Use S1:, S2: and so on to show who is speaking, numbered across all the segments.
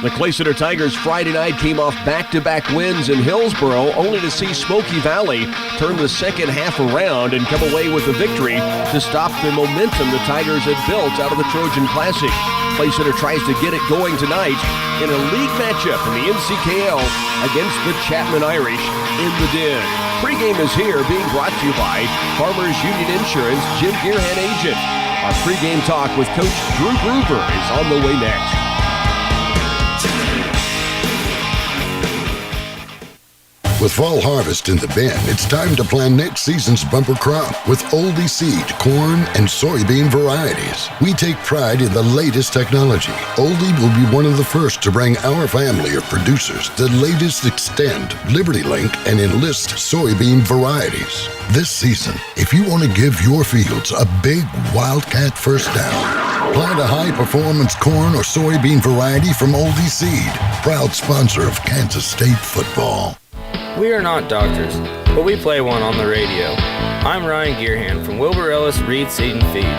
S1: The Clay Center Tigers Friday night came off back-to-back wins in Hillsboro, only to see Smoky Valley turn the second half around and come away with a victory to stop the momentum the Tigers had built out of the Trojan Classic. Clay Center tries to get it going tonight in a league matchup in the NCKL against the Chapman Irish in the Den. Pregame is here, being brought to you by Farmers Union Insurance, Jim Gearhan Agent. Our pregame talk with Coach Drew Groover is on the way next.
S2: With fall harvest in the bin, it's time to plan next season's bumper crop with Oldie seed, corn, and soybean varieties. We take pride in the latest technology. Oldie will be one of the first to bring our family of producers the latest Extend, Liberty Link, and Enlist soybean varieties. This season, if you want to give your fields a big Wildcat first down, plant a high-performance corn or soybean variety from Oldie Seed, proud sponsor of Kansas State football.
S3: We are not doctors, but we play one on the radio. I'm Ryan Gearhan from Wilbur Ellis Reed Seed and Feed.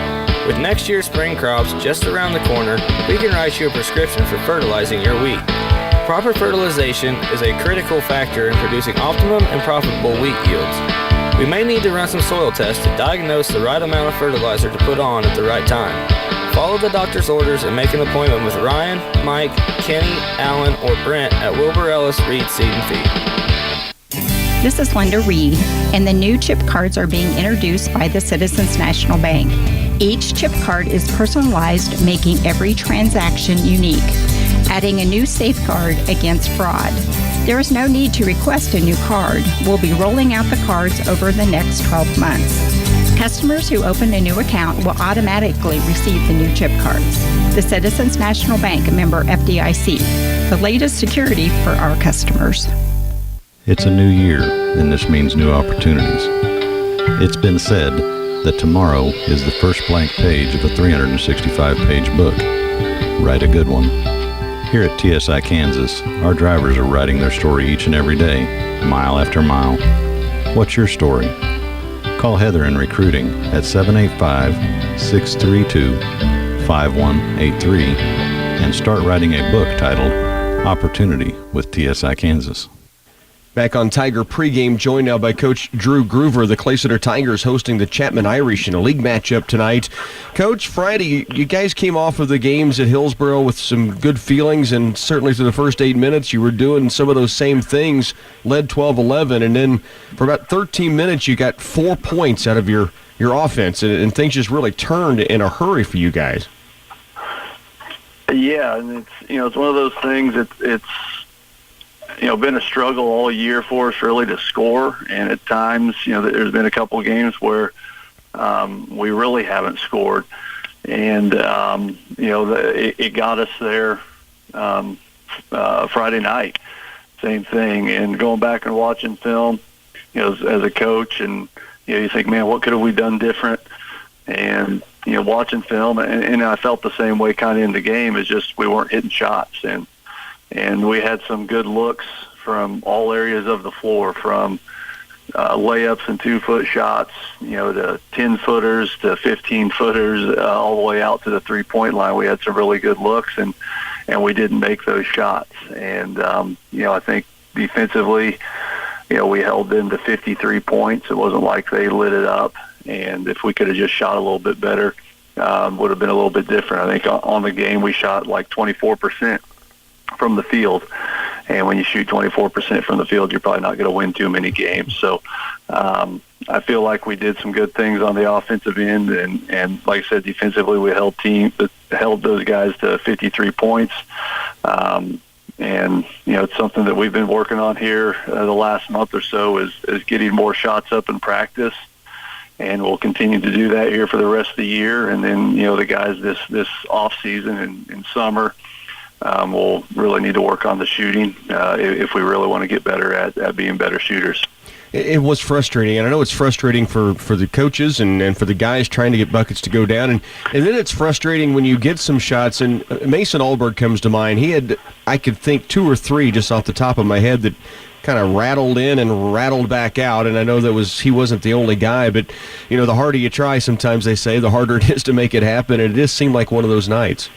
S3: With next year's spring crops just around the corner, we can write you a prescription for fertilizing your wheat. Proper fertilization is a critical factor in producing optimum and profitable wheat yields. We may need to run some soil tests to diagnose the right amount of fertilizer to put on at the right time. Follow the doctor's orders and make an appointment with Ryan, Mike, Kenny, Alan, or Brent at Wilbur Ellis Reed Seed and Feed.
S4: This is Linda Reed, and the new chip cards are being introduced by the Citizens National Bank. Each chip card is personalized, making every transaction unique, adding a new safeguard against fraud. There is no need to request a new card. We'll be rolling out the cards over the next 12 months. Customers who open a new account will automatically receive the new chip cards. The Citizens National Bank, a member FDIC, the latest security for our customers.
S5: It's a new year, and this means new opportunities. It's been said that tomorrow is the first blank page of a 365-page book. Write a good one. Here at TSI Kansas, our drivers are writing their story each and every day, mile after mile. What's your story? Call Heather in recruiting at 785-632-5183 and start writing a book titled Opportunity with TSI Kansas.
S1: Back on Tiger pregame, joined now by Coach Drew Groover. The Clay Center Tigers hosting the Chapman Irish in a league matchup tonight. Coach, Friday, you guys came off of the games at Hillsboro with some good feelings, and certainly through the first 8 minutes you were doing some of those same things, led 12-11, and then for about 13 minutes you got 4 points out of your offense, and things just really turned in a hurry for you guys.
S6: Yeah, and it's one of those things. It's been a struggle all year for us really to score, and at times, there's been a couple of games where we really haven't scored, and it got us there Friday night. Same thing, and going back and watching film, as a coach, and you think, man, what could have we done different? And watching film, and I felt the same way kind of in the game. Is just we weren't hitting shots, and we had some good looks from all areas of the floor, from layups and 2-foot shots, to 10-footers to 15-footers, all the way out to the 3-point line. We had some really good looks, and we didn't make those shots. And, I think defensively, we held them to 53 points. It wasn't like they lit it up. And if we could have just shot a little bit better, would have been a little bit different. I think on the game we shot like 24% from the field, and when you shoot 24% from the field, you're probably not going to win too many games. So I feel like we did some good things on the offensive end, and like I said, defensively we held those guys to 53 points. And it's something that we've been working on here the last month or so is getting more shots up in practice, and we'll continue to do that here for the rest of the year. And then the guys this off season and summer, we'll really need to work on the shooting if we really want to get better at being better shooters.
S1: It was frustrating, and I know it's frustrating for the coaches and for the guys trying to get buckets to go down. And then it's frustrating when you get some shots, and Mason Alberg comes to mind. He had, I could think, 2 or 3 just off the top of my head that kind of rattled in and rattled back out, and I know he wasn't the only guy, but the harder you try, sometimes they say, the harder it is to make it happen, and it just seemed like one of those nights.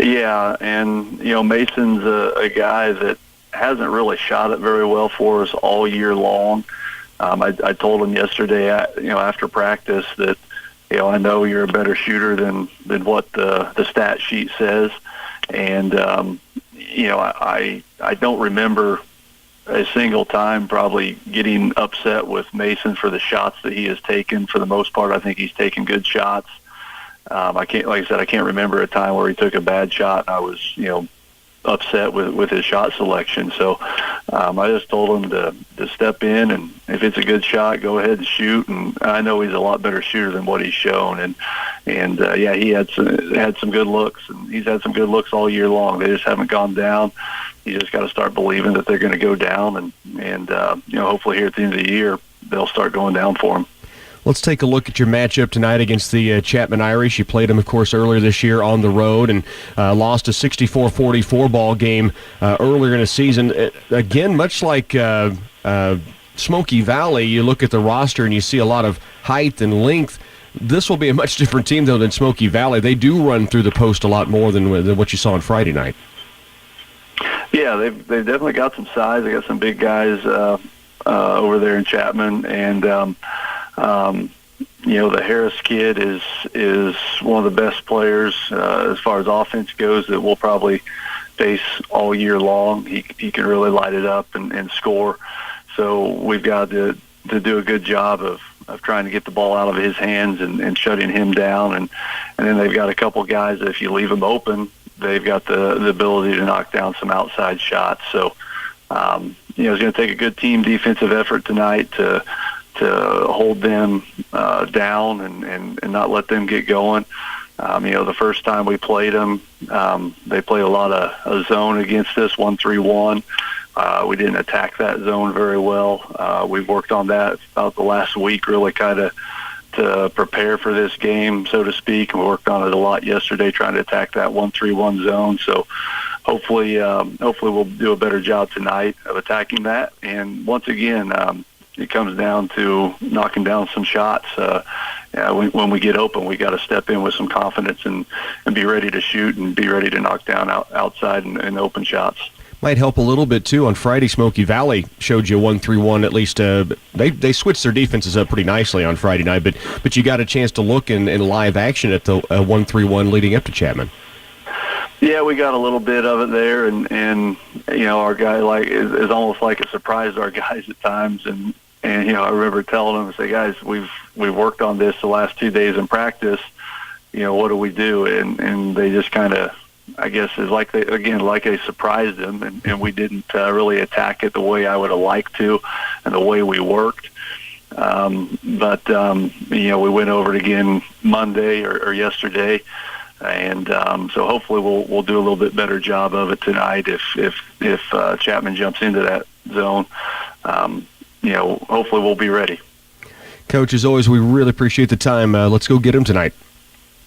S6: Yeah, and Mason's a guy that hasn't really shot it very well for us all year long. I told him yesterday, after practice that I know you're a better shooter than what the stat sheet says, and I don't remember a single time probably getting upset with Mason for the shots that he has taken. For the most part, I think he's taken good shots. I can't remember a time where he took a bad shot and I was, upset with his shot selection. So I just told him to step in, and if it's a good shot, go ahead and shoot. And I know he's a lot better shooter than what he's shown. And he had some good looks, and he's had some good looks all year long. They just haven't gone down. You just got to start believing that they're going to go down, and hopefully here at the end of the year they'll start going down for him.
S1: Let's take a look at your matchup tonight against the Chapman Irish. You played them, of course, earlier this year on the road and lost a 64-44 ball game earlier in the season. Again, much like Smoky Valley, you look at the roster and you see a lot of height and length. This will be a much different team, though, than Smoky Valley. They do run through the post a lot more than what you saw on Friday night.
S6: Yeah, they've definitely got some size. They got some big guys over there in Chapman, and the Harris kid is one of the best players as far as offense goes that we'll probably face all year long. He can really light it up and score. So we've got to do a good job of trying to get the ball out of his hands and shutting him down. And then they've got a couple guys that if you leave them open, they've got the ability to knock down some outside shots. So, it's going to take a good team defensive effort tonight to hold them down and not let them get going. The first time we played them, they played a lot of zone against us, 1-3-1. We didn't attack that zone very well. We've worked on that about the last week, really kind of to prepare for this game, so to speak. We worked on it a lot yesterday, trying to attack that 1-3-1 zone. So hopefully we'll do a better job tonight of attacking that. And once again, it comes down to knocking down some shots. When we get open, we got to step in with some confidence and be ready to shoot and be ready to knock down outside and open shots.
S1: Might help a little bit, too. On Friday, Smoky Valley showed you 1-3-1 at least. They switched their defenses up pretty nicely on Friday night, but you got a chance to look in live action at the 1-3-1 leading up to Chapman.
S6: Yeah, we got a little bit of it there, and our guy is almost like a surprise to our guys at times, and I remember telling them, guys, we've worked on this the last 2 days in practice. What do we do? And they just kind of, I guess, is like they surprised them, and we didn't really attack it the way I would have liked to, and the way we worked. But we went over it again Monday or yesterday. And so hopefully we'll do a little bit better job of it tonight if Chapman jumps into that zone. Hopefully we'll be ready.
S1: Coach, as always, we really appreciate the time. Let's go get him tonight.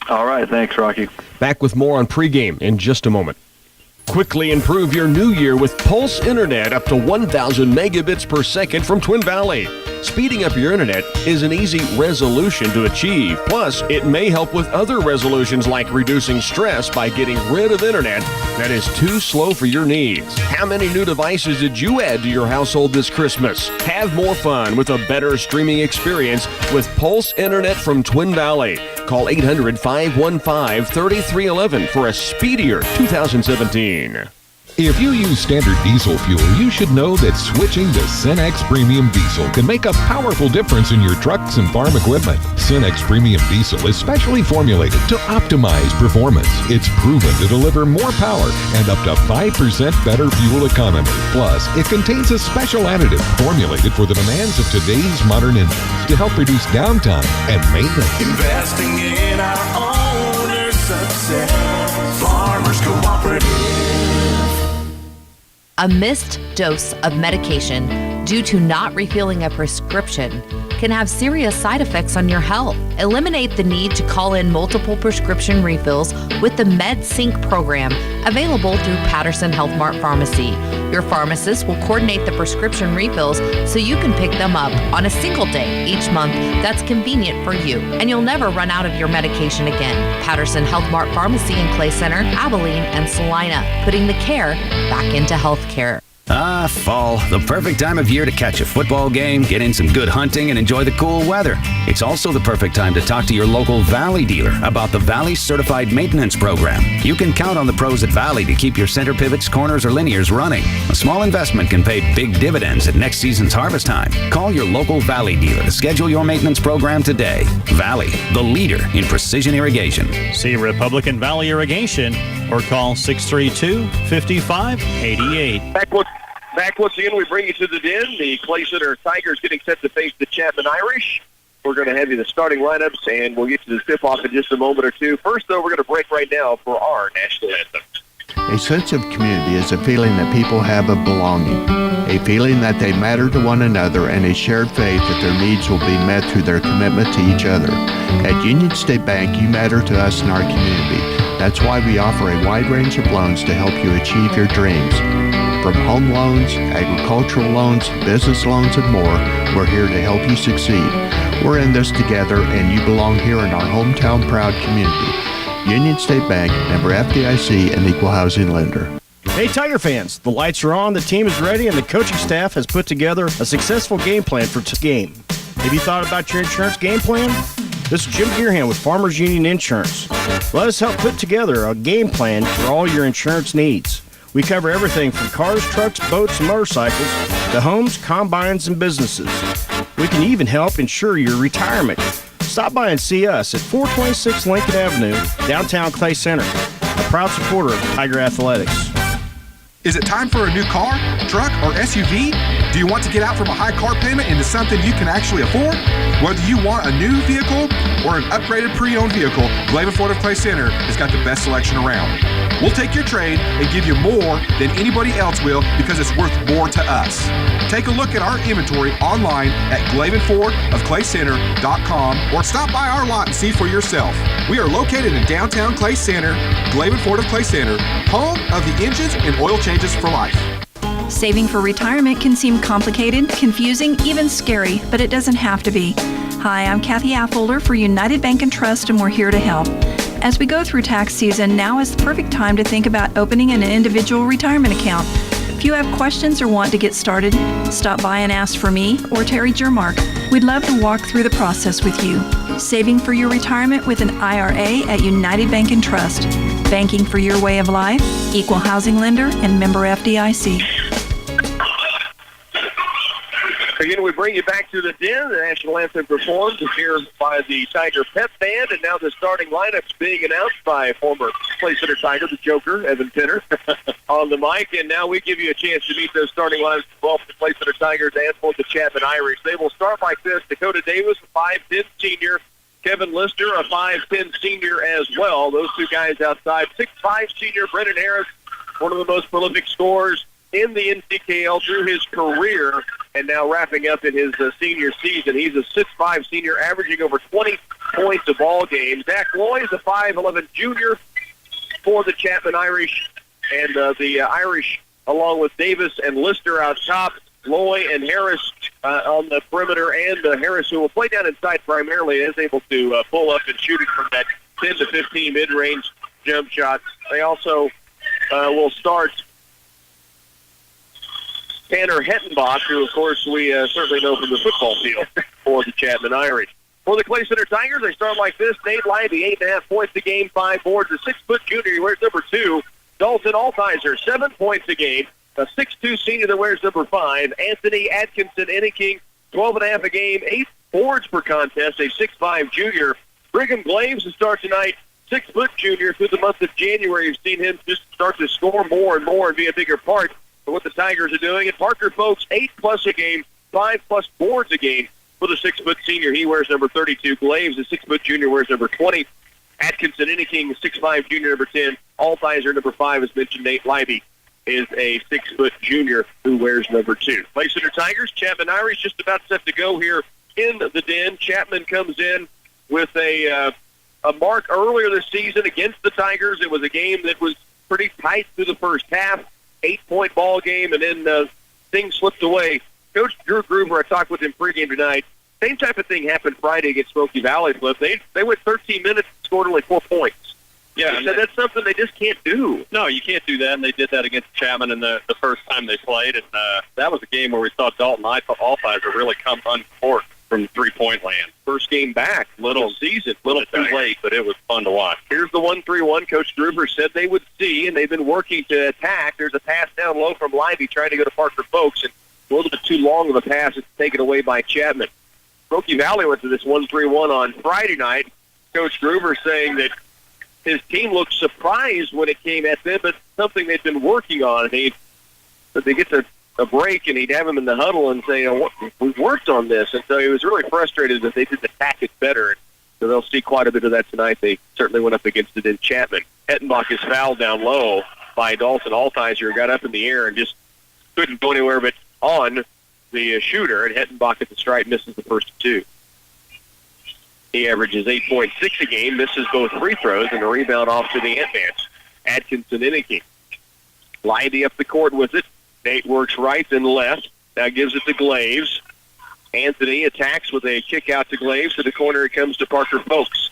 S6: All right. Thanks, Rocky.
S1: Back with more on pregame in just a moment. Quickly improve your new year with Pulse Internet up to 1,000 megabits per second from Twin Valley. Speeding up your internet is an easy resolution to achieve. Plus, it may help with other resolutions like reducing stress by getting rid of internet that is too slow for your needs. How many new devices did you add to your household this Christmas? Have more fun with a better streaming experience with Pulse Internet from Twin Valley. Call 800-515-3311 for a speedier 2017.
S7: If you use standard diesel fuel, you should know that switching to Cenex Premium Diesel can make a powerful difference in your trucks and farm equipment. Cenex Premium Diesel is specially formulated to optimize performance. It's proven to deliver more power and up to 5% better fuel economy. Plus, it contains a special additive formulated for the demands of today's modern engines to help reduce downtime and maintenance.
S8: Investing in our owners' success. Farmers Cooperative.
S9: A missed dose of medication due to not refilling a prescription can have serious side effects on your health. Eliminate the need to call in multiple prescription refills with the MedSync program, available through Patterson Health Mart Pharmacy. Your pharmacist will coordinate the prescription refills so you can pick them up on a single day each month that's convenient for you, and you'll never run out of your medication again. Patterson Health Mart Pharmacy in Clay Center, Abilene, and Salina, putting the care back into healthcare.
S10: Ah, fall, the perfect time of year to catch a football game, get in some good hunting, and enjoy the cool weather. It's also the perfect time to talk to your local Valley dealer about the Valley Certified Maintenance Program. You can count on the pros at Valley to keep your center pivots, corners, or linears running. A small investment can pay big dividends at next season's harvest time. Call your local Valley dealer to schedule your maintenance program today. Valley, the leader in precision irrigation.
S11: See Republican Valley Irrigation or call 632-5588.
S1: Back once again, we bring you to the den. The Clay Center Tigers getting set to face the Chapman Irish. We're going to have you the starting lineups, and we'll get to the tip-off in just a moment or two. First, though, we're going to break right now for our national anthem.
S12: A sense of community is a feeling that people have of belonging, a feeling that they matter to one another, and a shared faith that their needs will be met through their commitment to each other. At Union State Bank, you matter to us in our community. That's why we offer a wide range of loans to help you achieve your dreams. From home loans, agricultural loans, business loans, and more, we're here to help you succeed. We're in this together, and you belong here in our hometown proud community. Union State Bank, member FDIC, and equal housing lender.
S13: Hey Tiger fans, the lights are on, the team is ready, and the coaching staff has put together a successful game plan for today's game. Have you thought about your insurance game plan? This is Jim Gearhan with Farmers Union Insurance. Let us help put together a game plan for all your insurance needs. We cover everything from cars, trucks, boats, and motorcycles to homes, combines, and businesses. We can even help insure your retirement. Stop by and see us at 426 Lincoln Avenue, downtown Clay Center, a proud supporter of Tiger Athletics.
S14: Is it time for a new car, truck, or SUV? Do you want to get out from a high car payment into something you can actually afford? Whether you want a new vehicle or an upgraded pre-owned vehicle, Glavin Ford of Clay Center has got the best selection around. We'll take your trade and give you more than anybody else will because it's worth more to us. Take a look at our inventory online at GlavinFordofClayCenter.com or stop by our lot and see for yourself. We are located in downtown Clay Center, Glavin Ford of Clay Center, home of the engines and oil changes for life.
S15: Saving for retirement can seem complicated, confusing, even scary, but it doesn't have to be. Hi, I'm Kathy Affolder for United Bank and Trust, and we're here to help. As we go through tax season, now is the perfect time to think about opening an individual retirement account. If you have questions or want to get started, stop by and ask for me or Terry Jermark. We'd love to walk through the process with you. Saving for your retirement with an IRA at United Bank and Trust. Banking for your way of life, equal housing lender, and member FDIC.
S1: Again, we bring you back to the den. The national anthem performed here by the Tiger Pep Band, and now the starting lineups being announced by former Clay Center Tiger, the Joker, Evan Pinner, on the mic. And now we give you a chance to meet those starting lineups for both the Clay Center Tigers and for the Chapman Irish. They will start like this: Dakota Davis, a 5'10" senior; Kevin Lister, a 5'10" senior as well. Those two guys outside. 6'5" senior Brennan Harris, one of the most prolific scorers in the NCKL through his career, and now wrapping up in his senior season. He's a 6'5" senior, averaging over 20 points a ball game. Zach Loy is a 5'11" junior for the Chapman Irish, and the Irish, along with Davis and Lister out top, Loy and Harris on the perimeter, and Harris, who will play down inside primarily, is able to pull up and shoot it from that 10 to 15 mid-range jump shot. They also will start Tanner Hettenbach, who, of course, we certainly know from the football field for the Chapman Irish. For the Clay Center Tigers, they start like this: Nate Libey, 8.5 points a game, 5 boards. A 6-foot junior, he wears number 2. Dalton Altizer, 7 points a game. A 6'2" senior that wears number 5. Anthony Atkinson, Enneking, 12.5 a game, 8 boards per contest. A 6'5" junior. Brigham Glaves to start tonight, 6-foot junior. Through the month of January, you've seen him just start to score more and more and be a bigger part of what the Tigers are doing. And Parker Folks, 8+ a game, 5+ boards a game for the 6-foot senior. He wears number 32. Glaves, the 6-foot junior, wears number 20. Atkinson, Enneking, 6'5" junior, number 10. Altizer, number 5, as mentioned. Nate Libey is a 6-foot junior who wears number 2. Clay Center Tigers, Chapman Irish just about set to go here in the Den. Chapman comes in with a mark earlier this season against the Tigers. It was a game that was pretty tight through the first half, 8-point ball game, and then things slipped away. Coach Drew Gruber, I talked with him pregame tonight. Same type of thing happened Friday against Smoky Valley. Flip. They went 13 minutes and scored only 4 points.
S16: Yeah,
S1: so that's something they just can't do.
S16: No, you can't do that, and they did that against Chapman in the first time they played, and that was a game where we saw Dalton Altheiser really come uncorked from three-point land.
S1: First game back, little season.
S16: Little too late, but it was fun to watch.
S1: Here's the 1-3-1. Coach Gruber said they would see, and they've been working to attack. There's a pass down low from Lively trying to go to Parker Folks, and a little bit too long of a pass. It's taken away by Chapman. Smoky Valley went to this 1-3-1 on Friday night. Coach Gruber saying that his team looked surprised when it came at them, but something they've been working on. But they get to a break, and he'd have him in the huddle and say, we've worked on this. And so he was really frustrated that they didn't attack it better. So they'll see quite a bit of that tonight. They certainly went up against it in Chapman. Hettenbach is fouled down low by Dalton Altheiser, who got up in the air and just couldn't go anywhere but on the shooter, and Hettenbach at the stripe misses the first two. He averages 8.6 a game, misses both free throws, and a rebound off to the Ant-Mans. Atkinson Innicky. Lively up the court with it. Nate works right and left. Now gives it to Glaves. Anthony attacks with a kick out to Glaves. To the corner it comes to Parker Folks.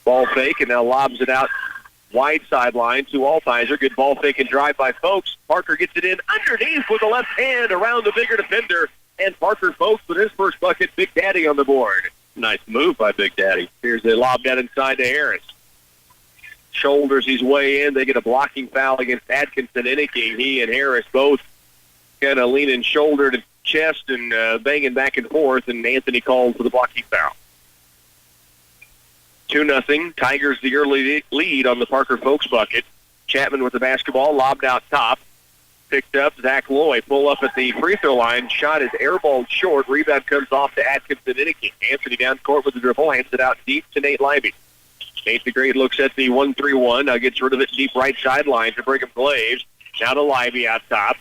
S1: Ball fake, and now lobs it out wide sideline to Altheiser. Good ball fake and drive by Folks. Parker gets it in underneath with the left hand around the bigger defender. And Parker Folks with his first bucket. Big Daddy on the board.
S16: Nice move by Big Daddy.
S1: Here's a lob down inside to Harris. Shoulders his way in. They get a blocking foul against Atkinson Innicky. He and Harris both kind of leaning shoulder to chest and banging back and forth, and Anthony calls for the blocking foul. 2-0. Tigers the early lead on the Parker Folks bucket. Chapman with the basketball, lobbed out top. Picked up, Zach Loy pull up at the free throw line. Shot is airballed short. Rebound comes off to Atkinson Innicky. Anthony down court with the dribble, hands it out deep to Nate Lively. Nate the Great looks at the 1-3-1. Now gets rid of it deep right sideline to Brigham Glaves. Now to Lively out top.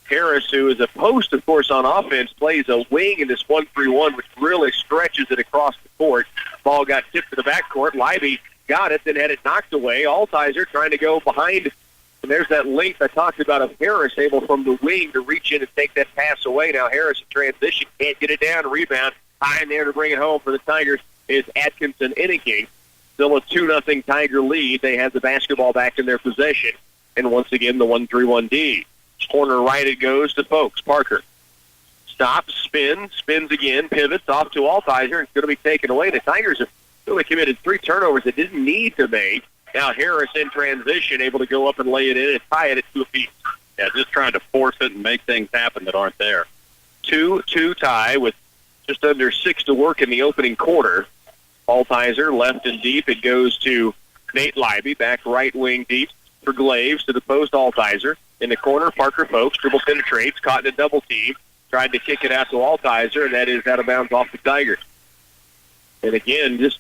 S1: Harris, who is a post, of course, on offense, plays a wing in this 1-3-1, which really stretches it across the court. Ball got tipped to the backcourt. Lively got it, then had it knocked away. Altheiser trying to go behind. And there's that length I talked about of Harris able from the wing to reach in and take that pass away. Now Harris in transition can't get it down. Rebound high in there to bring it home for the Tigers is Atkinson Innicky. Still a 2-0 Tiger lead. They have the basketball back in their possession. And once again, the 1-3-1 Corner right it goes to Folks. Parker stops, spins again, pivots off to Altheiser. It's going to be taken away. The Tigers have really committed 3 turnovers they didn't need to make. Now Harris in transition, able to go up and lay it in and tie it at 2 apiece.
S16: Yeah, just trying to force it and make things happen that aren't there.
S1: 2-2 tie with just under 6 to work in the opening quarter. Altheiser left and deep. It goes to Nate Lively, back right wing deep for Glaves to the post. Altheiser in the corner. Parker Folks dribble penetrates, caught in a double team, tried to kick it out to Altheiser, and that is out of bounds off the Tigers. And again, just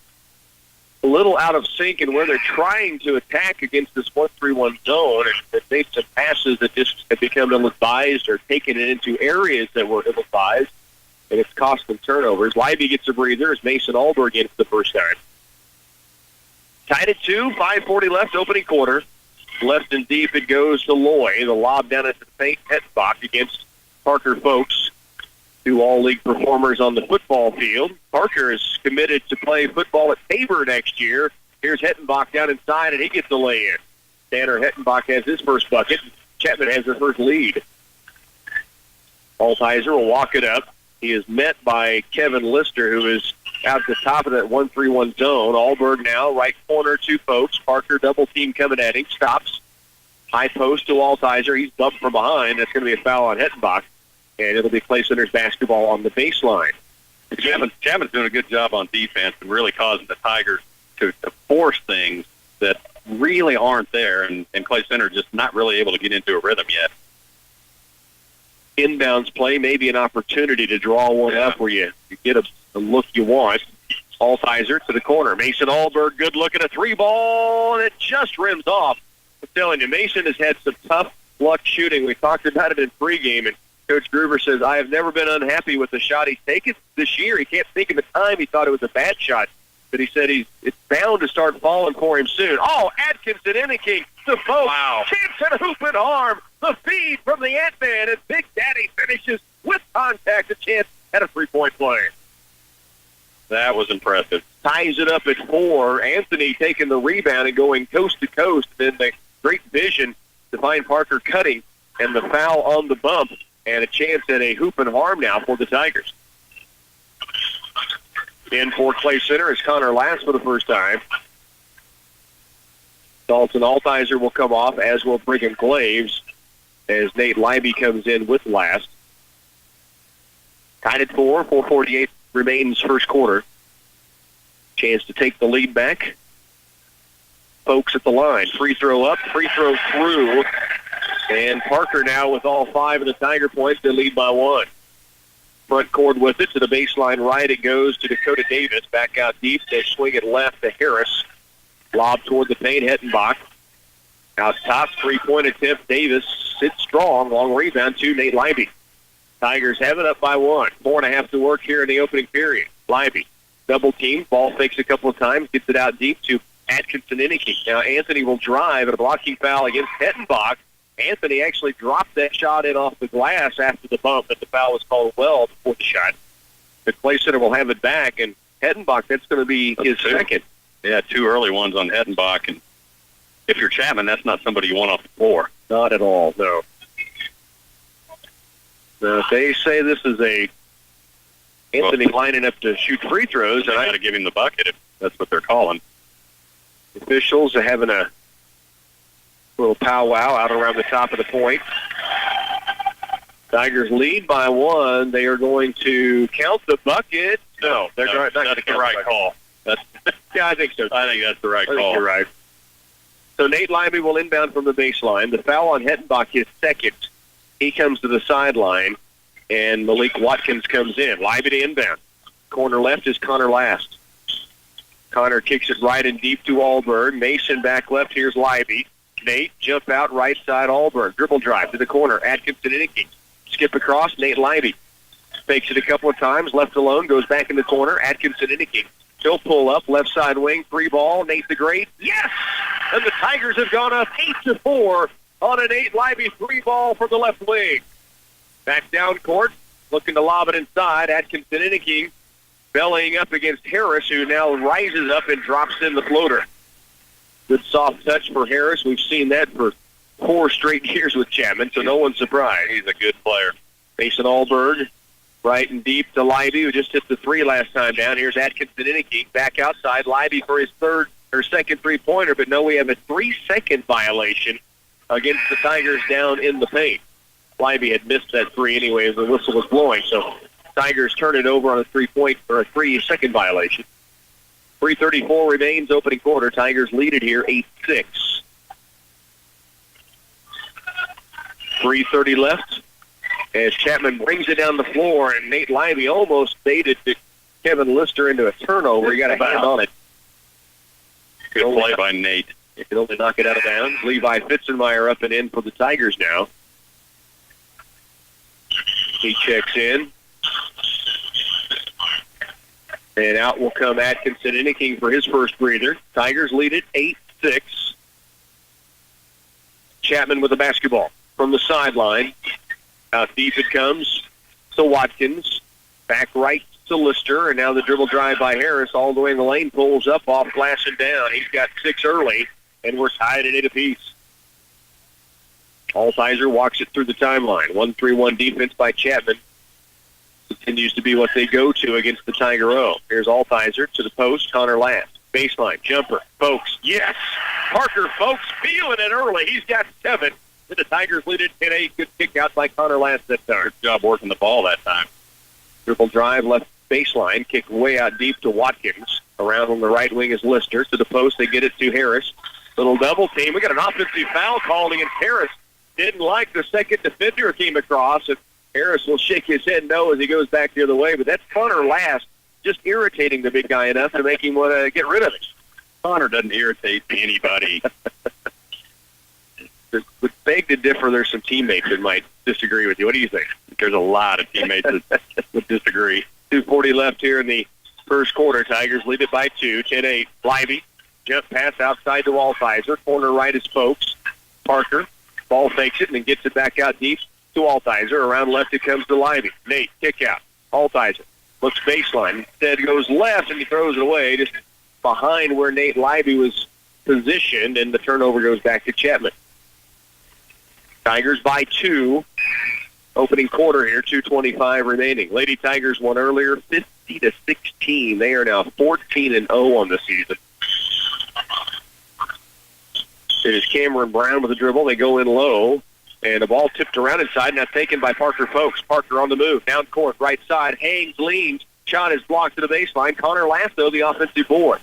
S1: a little out of sync in where they're trying to attack against this 1-3-1 zone, and they've made some passes that just have become ill-advised or taken it into areas that were ill-advised, and it's cost them turnovers. Lively gets a breather as Mason Alberg gets the first time. Tied at 2, 5:40 left, opening quarter. Left and deep it goes to Loy. The lob down into the paint, Hettenbach against Parker Folks. 2 all-league performers on the football field. Parker is committed to play football at Tabor next year. Here's Hettenbach down inside, and he gets the lay-in. Tanner Hettenbach has his first bucket. Chapman has their first lead. Altheiser will walk it up. He is met by Kevin Lister, who is out at the top of that 1-3-1 zone. Alberg now, right corner to Folks. Parker double team coming at him. Stops. High post to Altheiser. He's bumped from behind. That's going to be a foul on Hettenbach. And it'll be Clay Center's basketball on the baseline.
S16: Chapman's doing a good job on defense and really causing the Tigers to force things that really aren't there, and Clay Center just not really able to get into a rhythm yet.
S1: Inbounds play, maybe an opportunity to draw one up where you get a look you want. Altheiser to the corner. Mason Alberg, good look at a 3-ball, and it just rims off. I'm telling you, Mason has had some tough luck shooting. We talked about it in pregame, and
S17: Coach Gruber says, I have never been unhappy with the shot he's taken this year. He can't think of the time he thought it was a bad shot, but he said it's bound to start falling for him soon. Oh, Atkinson Enneking, the folks.
S16: Wow.
S17: Chance and a hoop and arm. The feed from the Ant-Man, and Big Daddy finishes with contact. A chance at a three-point play.
S16: That was impressive.
S17: Ties it up at 4. Anthony taking the rebound and going coast to coast. Then the great vision to find Parker cutting, and the foul on the bump, and a chance at a hoop and harm now for the Tigers. In for Clay Center is Connor Last for the first time. Dalton Altizer will come off, as will Brigham Glaves, as Nate Libby comes in with Last. Tied at 4, 4:48 remains first quarter. Chance to take the lead back. Folks at the line. Free throw up, free throw through. And Parker now with all 5 of the Tiger points. They lead by 1. Front court with it to the baseline right. It goes to Dakota Davis. Back out deep. They swing it left to Harris. Lob toward the paint. Hettenbach. Out top. 3-point attempt. Davis sits strong. Long rebound to Nate Libby. Tigers have it up by 1. 4.5 to work here in the opening period. Libby. Double team. Ball fakes a couple of times. Gets it out deep to Atkinson Enneking. Now Anthony will drive at a blocking foul against Hettenbach. Anthony actually dropped that shot in off the glass after the bump, but the foul was called well before the shot. The Clay Center will have it back, and Hettenbach, that's going to be his second.
S16: Yeah, 2 early ones on Hettenbach, and if you're Chapman, that's not somebody you want off the floor.
S17: Not at all, no. Now, they say this is Anthony lining up to shoot free throws, and
S16: I got to give him the bucket if that's what they're calling.
S17: Officials are having a little powwow out around the top of the point. Tigers lead by 1. They are going to count the bucket. No, they're not going to count the right call. Yeah, I think so.
S16: I think that's the right call.
S17: You're right. So Nate Libby will inbound from the baseline. The foul on Hettenbach is second. He comes to the sideline, and Malik Watkins comes in. Libby to inbound. Corner left is Connor Last. Connor kicks it right and deep to Allberg. Mason back left. Here's Libby. Nate, jump out right side, Allberg. Dribble drive to the corner. Atkinson Enneking. Skip across, Nate Libby. Fakes it a couple of times, left alone, goes back in the corner. Atkinson Enneking. He'll pull up, left side wing, 3 ball. Nate the Great. Yes! And the Tigers have gone up 8-4 on a Nate Libby 3 ball from the left wing. Back down court, looking to lob it inside. Atkinson Enneking bellying up against Harris, who now rises up and drops in the floater. Good soft touch for Harris. We've seen that for 4 straight years with Chapman, so no one's surprised.
S16: He's a good player.
S17: Mason Allberg, right and deep to Libby, who just hit the 3 last time down. Here's Atkinson Enneking back outside. Libby for his second 3-pointer, but no, we have a 3-second violation against the Tigers down in the paint. Libby had missed that 3 anyway as the whistle was blowing, so Tigers turn it over on a 3-point or a 3-second violation. 3:34 remains opening quarter. Tigers lead it here 8-6. 3:30 left as Chapman brings it down the floor, and Nate Libby almost baited Kevin Lister into a turnover. He got a hand on it.
S16: Good play by Nate.
S17: He can only knock it out of bounds. Levi Fitzenmeyer up and in for the Tigers now. He checks in. And out will come Atkinson Enneking for his first breather. Tigers lead it 8-6. Chapman with the basketball from the sideline. Out deep it comes to Watkins. Back right to Lister. And now the dribble drive by Harris all the way in the lane. Pulls up off glass and down. He's got 6 early. And we're tied at 8 apiece. Altizer walks it through the timeline. 1-3-1 defense by Chapman. Continues to be what they go to against the Tiger O. Here's Altizer to the post. Connor Last. Baseline. Jumper. Folks. Yes. Parker Folks feeling it early. He's got 7. And the Tigers lead it 10-8. Good kick out by Connor Last that time.
S16: Good job working the ball that time.
S17: Dribble drive left baseline. Kick way out deep to Watkins. Around on the right wing is Lister. To the post. They get it to Harris. Little double team. We got an offensive foul called against Harris. Didn't like the second defender who came across. And Harris will shake his head no as he goes back the other way, but that's Connor Last just irritating the big guy enough to make him want to get rid of it.
S16: Connor doesn't irritate anybody.
S17: Would beg to differ. There's some teammates that might disagree with you. What do you think?
S16: there's a lot of teammates that would disagree.
S17: 2:40 left here in the first quarter. Tigers lead it by 2, 10-8. Lively, jump pass outside to Altizer. Corner right is Folks. Parker, ball fakes it and then gets it back out deep to Altizer. Around left it comes to Lively. Nate, kick out. Altizer looks baseline. Instead goes left and he throws it away just behind where Nate Lively was positioned, and the turnover goes back to Chapman. Tigers by 2. Opening quarter here, 2:25 remaining. Lady Tigers won earlier, 50-16. They are now 14-0 on the season. It is Cameron Brown with the dribble. They go in low, and the ball tipped around inside, now taken by Parker Folks. Parker on the move, down court, right side. Hangs, leans. Shot is blocked to the baseline. Connor Lasso, the offensive board.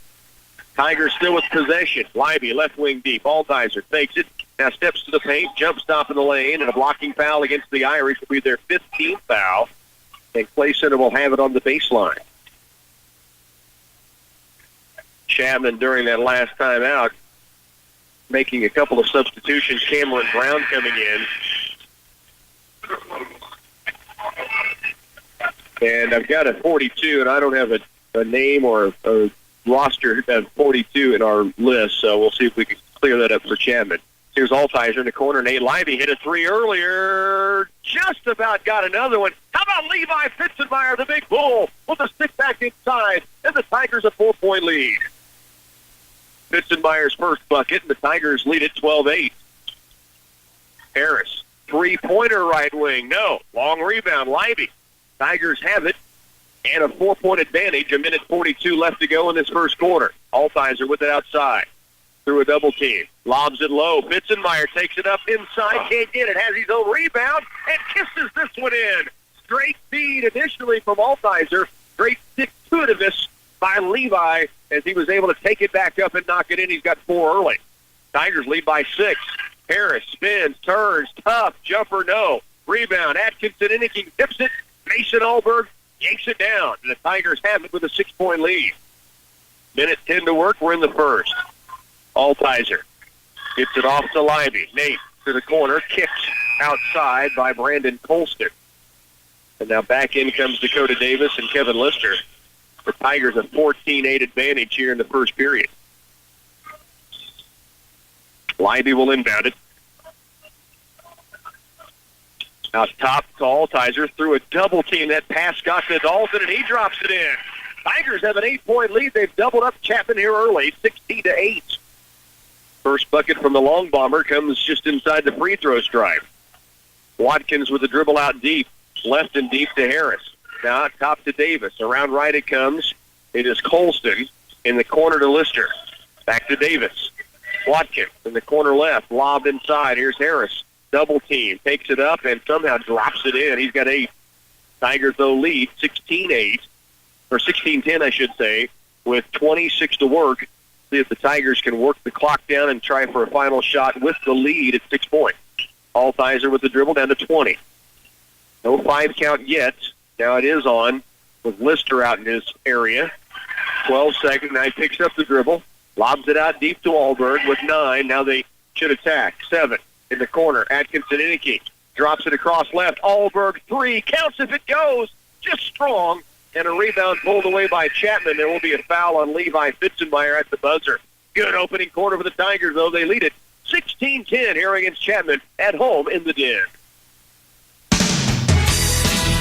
S17: Tigers still with possession. Lively, left wing deep. Altizer fakes it. Now steps to the paint, jump stop in the lane, and a blocking foul against the Irish will be their 15th foul. And Clay Center will have it on the baseline. Chapman, during that last time out, making a couple of substitutions. Cameron Brown coming in. And I've got a 42, and I don't have a name or a roster of 42 in our list, so we'll see if we can clear that up for Chapman. Here's Altizer in the corner. Nate Lively hit a 3 earlier. Just about got another one. How about Levi Fitzenmeyer, the big bull, with a stick back inside, and the Tigers a 4-point lead. Fitzenmeyer's first bucket, and the Tigers lead it 12-8. Harris, three-pointer right wing. No. Long rebound. Lively. Tigers have it, and a 4-point advantage. 1:42 left to go in this first quarter. Altizer with it outside. Through a double team. Lobs it low. Fitzenmeyer takes it up inside. Can't get it. Has his own rebound and kisses this one in. Great feed initially from Altizer. Great stick-to-itiveness by Levi as he was able to take it back up and knock it in. He's got 4 early. Tigers lead by 6. Harris spins, turns, tough, jumper, no. Rebound. Atkinson Inniking tips it. Mason Alberg yanks it down. And the Tigers have it with a 6-point lead. 1:10 to work. We're in the first. Altizer gets it off to Lively. Nate to the corner, kicked outside by Brandon Colston. And now back in comes Dakota Davis and Kevin Lister. The Tigers a 14-8 advantage here in the first period. Lively will inbound it. Out top to Altizer through a double team. That pass got to Dalton, and he drops it in. Tigers have an 8-point lead. They've doubled up Chapman here early, 16-8. First bucket from the long bomber comes just inside the free throw stripe. Watkins with the dribble out deep, left and deep to Harris. Now out top to Davis. Around right it comes. It is Colston in the corner to Lister. Back to Davis. Watkins in the corner left, lobbed inside. Here's Harris. Double team. Takes it up and somehow drops it in. He's got 8. Tigers, though, lead 16-8, or 16-10, I should say, with 26 to work. See if the Tigers can work the clock down and try for a final shot with the lead at 6 points. Altizer with the dribble down to 20. No 5 count yet. Now it is on with Lister out in his area. 12 seconds. Now he picks up the dribble. Lobs it out deep to Alberg with 9. Now they should attack. 7 in the corner. Atkinson Inniking drops it across left. Alberg 3. Counts if it goes. Just strong. And a rebound pulled away by Chapman. There will be a foul on Levi Fitzenmeyer at the buzzer. Good opening quarter for the Tigers, though. They lead it 16-10 here against Chapman at home in the Den.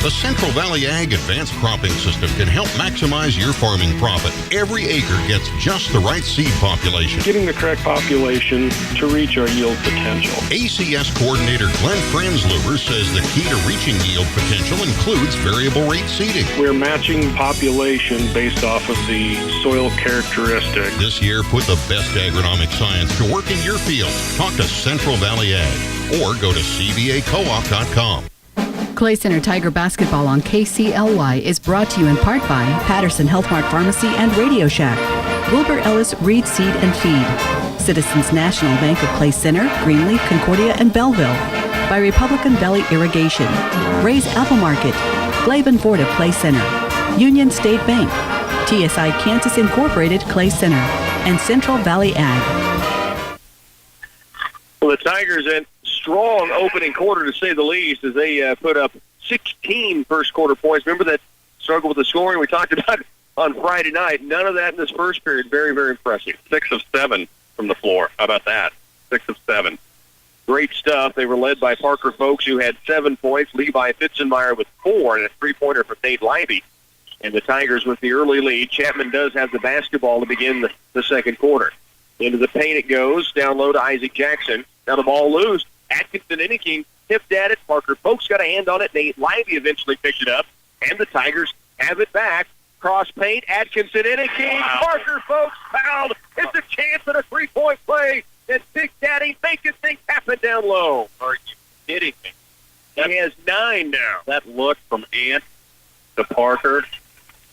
S18: The Central Valley Ag Advanced Cropping System can help maximize your farming profit. Every acre gets just the right seed population.
S19: Getting the correct population to reach our yield potential.
S18: ACS Coordinator Glenn Franzluber says the key to reaching yield potential includes variable rate seeding.
S19: We're matching population based off of the soil characteristic.
S18: This year, put the best agronomic science to work in your field. Talk to Central Valley Ag or go to cvacoop.com.
S20: Clay Center Tiger Basketball on KCLY is brought to you in part by Patterson Health Mart Pharmacy and Radio Shack, Wilbur Ellis Reed Seed and Feed, Citizens National Bank of Clay Center, Greenleaf, Concordia, and Belleville, by Republican Valley Irrigation, Ray's Apple Market, Glaben Ford of Clay Center, Union State Bank, TSI Kansas Incorporated Clay Center, and Central Valley Ag.
S17: Well, the Tigers in strong opening quarter, to say the least, as they put up 16 first quarter points. Remember that struggle with the scoring we talked about on Friday night? None of that in this first period. Very, very impressive.
S16: 6 of 7 from the floor. How about that? 6 of 7.
S17: Great stuff. They were led by Parker Folks, who had 7 points. Levi Fitzenmeyer with 4 and a three-pointer for Nate Leiby. And the Tigers with the early lead. Chapman does have the basketball to begin the second quarter. Into the paint it goes. Down low to Isaac Jackson. Now the ball loose. Atkinson Inniking tipped at it. Parker Folks got a hand on it. Nate Leiby eventually picked it up. And the Tigers have it back. Cross paint. Atkinson Inniking. Wow. Parker Folks fouled. It's a chance at a three-point play. And Big Daddy making things happen down low.
S16: Are you kidding me?
S17: He has 9 now.
S16: That look from Ant to Parker,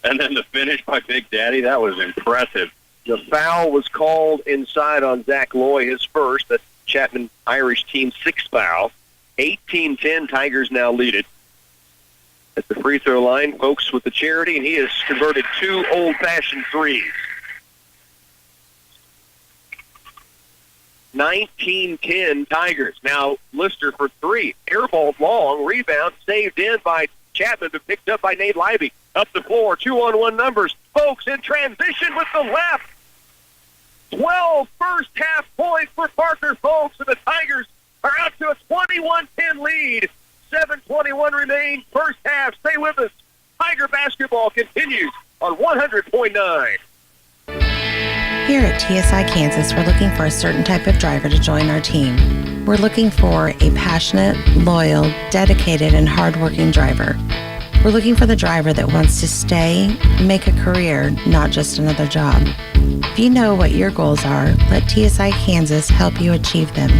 S16: and then the finish by Big Daddy, that was impressive.
S17: The foul was called inside on Zach Loy, his first. That's Chapman Irish team's 6th foul. 18-10, Tigers now lead it. At the free throw line, Folks with the charity, and he has converted 2 old-fashioned threes. 19-10 Tigers. Now Lister for 3. Airballed long. Rebound saved in by Chapman, but picked up by Nate Leiby. Up the floor. 2-on-1 numbers. Folks in transition with the left. 12 first half points for Parker Folks, and the Tigers are out to a 21-10 lead. 7:21 remain. First half. Stay with us. Tiger basketball continues on 100.9.
S21: Here at TSI Kansas, we're looking for a certain type of driver to join our team. We're looking for a passionate, loyal, dedicated, and hardworking driver. We're looking for the driver that wants to stay, make a career, not just another job. If you know what your goals are, let TSI Kansas help you achieve them.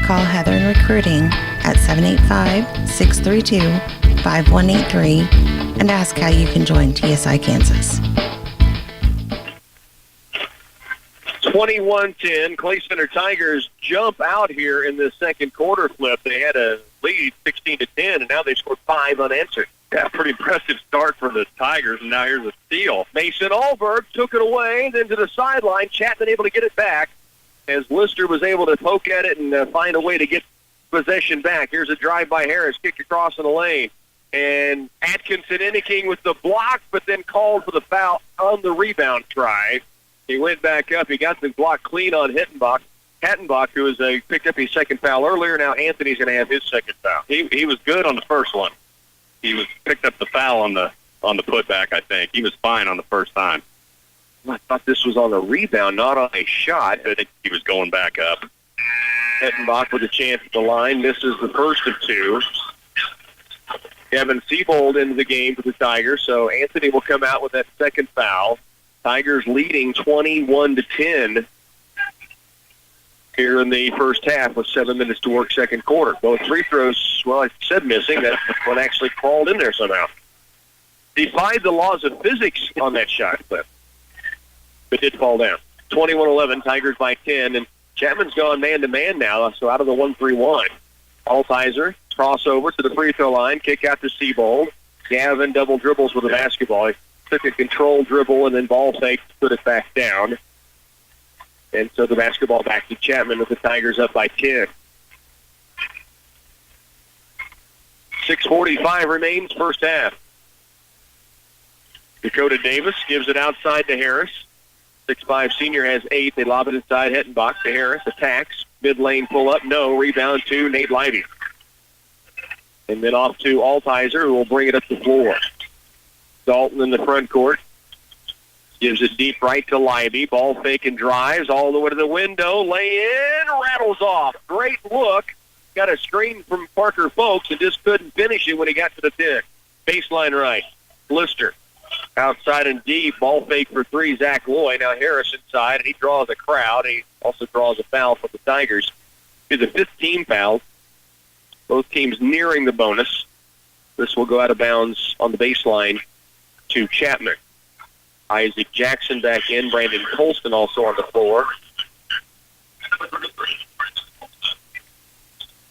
S21: Call Heather in Recruiting at 785-632-5183 and ask how you can join TSI Kansas.
S17: 21-10, Clay Center Tigers jump out here in the second quarter flip. They had a lead 16-10, and now they scored 5 unanswered.
S16: Yeah, pretty impressive start for the Tigers, and now here's a steal.
S17: Mason Allberg took it away, then to the sideline. Chapman able to get it back as Lister was able to poke at it and find a way to get possession back. Here's a drive by Harris, kicked across in the lane. And Atkinson Inniking with the block, but then called for the foul on the rebound try. He went back up. He got the block clean on Hattenbach, who was picked up his second foul earlier. Now Anthony's going to have his second foul.
S16: He was good on the first one. He picked up the foul on the putback, I think. He was fine on the first time.
S17: I thought this was on a rebound, not on a shot.
S16: I think he was going back up.
S17: Hattenbach with a chance at the line. Misses the first of 2. Kevin Siebold into the game for the Tigers, so Anthony will come out with that second foul. Tigers leading 21-10 here in the first half with 7 minutes to work second quarter. Both free throws, well, I said missing. That one actually crawled in there somehow. Defied the laws of physics on that shot clip, but did fall down. 21-11, Tigers by 10, and Chapman's gone man-to-man now, so out of the 1-3-1. Altizer, crossover to the free throw line, kick out to Siebold. Gavin double dribbles with the basketball. He took a controlled dribble and then ball fake to put it back down. And so the basketball back to Chapman with the Tigers up by 10. 6:45 remains first half. Dakota Davis gives it outside to Harris. 6'5" senior has 8. They lob it inside Hettenbach to Harris. Attacks. Mid-lane pull-up. No. Rebound to Nate Leiby. And then off to Altizer, who will bring it up the floor. Dalton in the front court. Gives it deep right to Leiby. Ball fake and drives all the way to the window. Lay in. Rattles off. Great look. Got a screen from Parker Folks and just couldn't finish it when he got to the 10. Baseline right. Lister. Outside and deep. Ball fake for 3. Zach Loy. Now Harris inside, and he draws a crowd. He also draws a foul for the Tigers. He's a 15 foul. Both teams nearing the bonus. This will go out of bounds on the baseline to Chapman. Isaac Jackson back in. Brandon Colston also on the floor.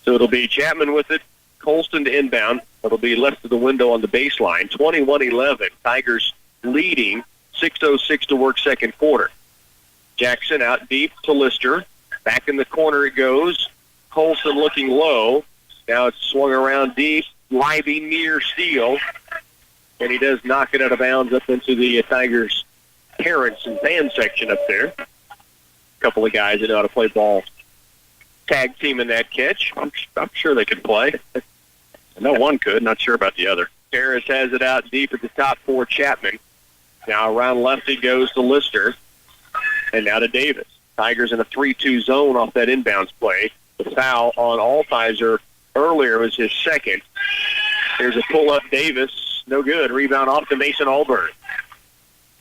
S17: So it'll be Chapman with it. Colston to inbound. It'll be left of the window on the baseline. 21-11. Tigers leading. 6:06 to work second quarter. Jackson out deep to Lister. Back in the corner it goes. Colston looking low. Now it's swung around deep Libby near steal, and he does knock it out of bounds up into the Tigers' parents and fan section up there. A couple of guys that know how to play ball. Tag team in that catch.
S16: I'm sure they could play. I know one could, not sure about the other.
S17: Harris has it out deep at the top for Chapman. Now around left it goes to Lister, and now to Davis. Tigers in a 3-2 zone off that inbounds play. The foul on Altizer earlier was his second. Here's a pull-up Davis. No good. Rebound off to Mason Allbird.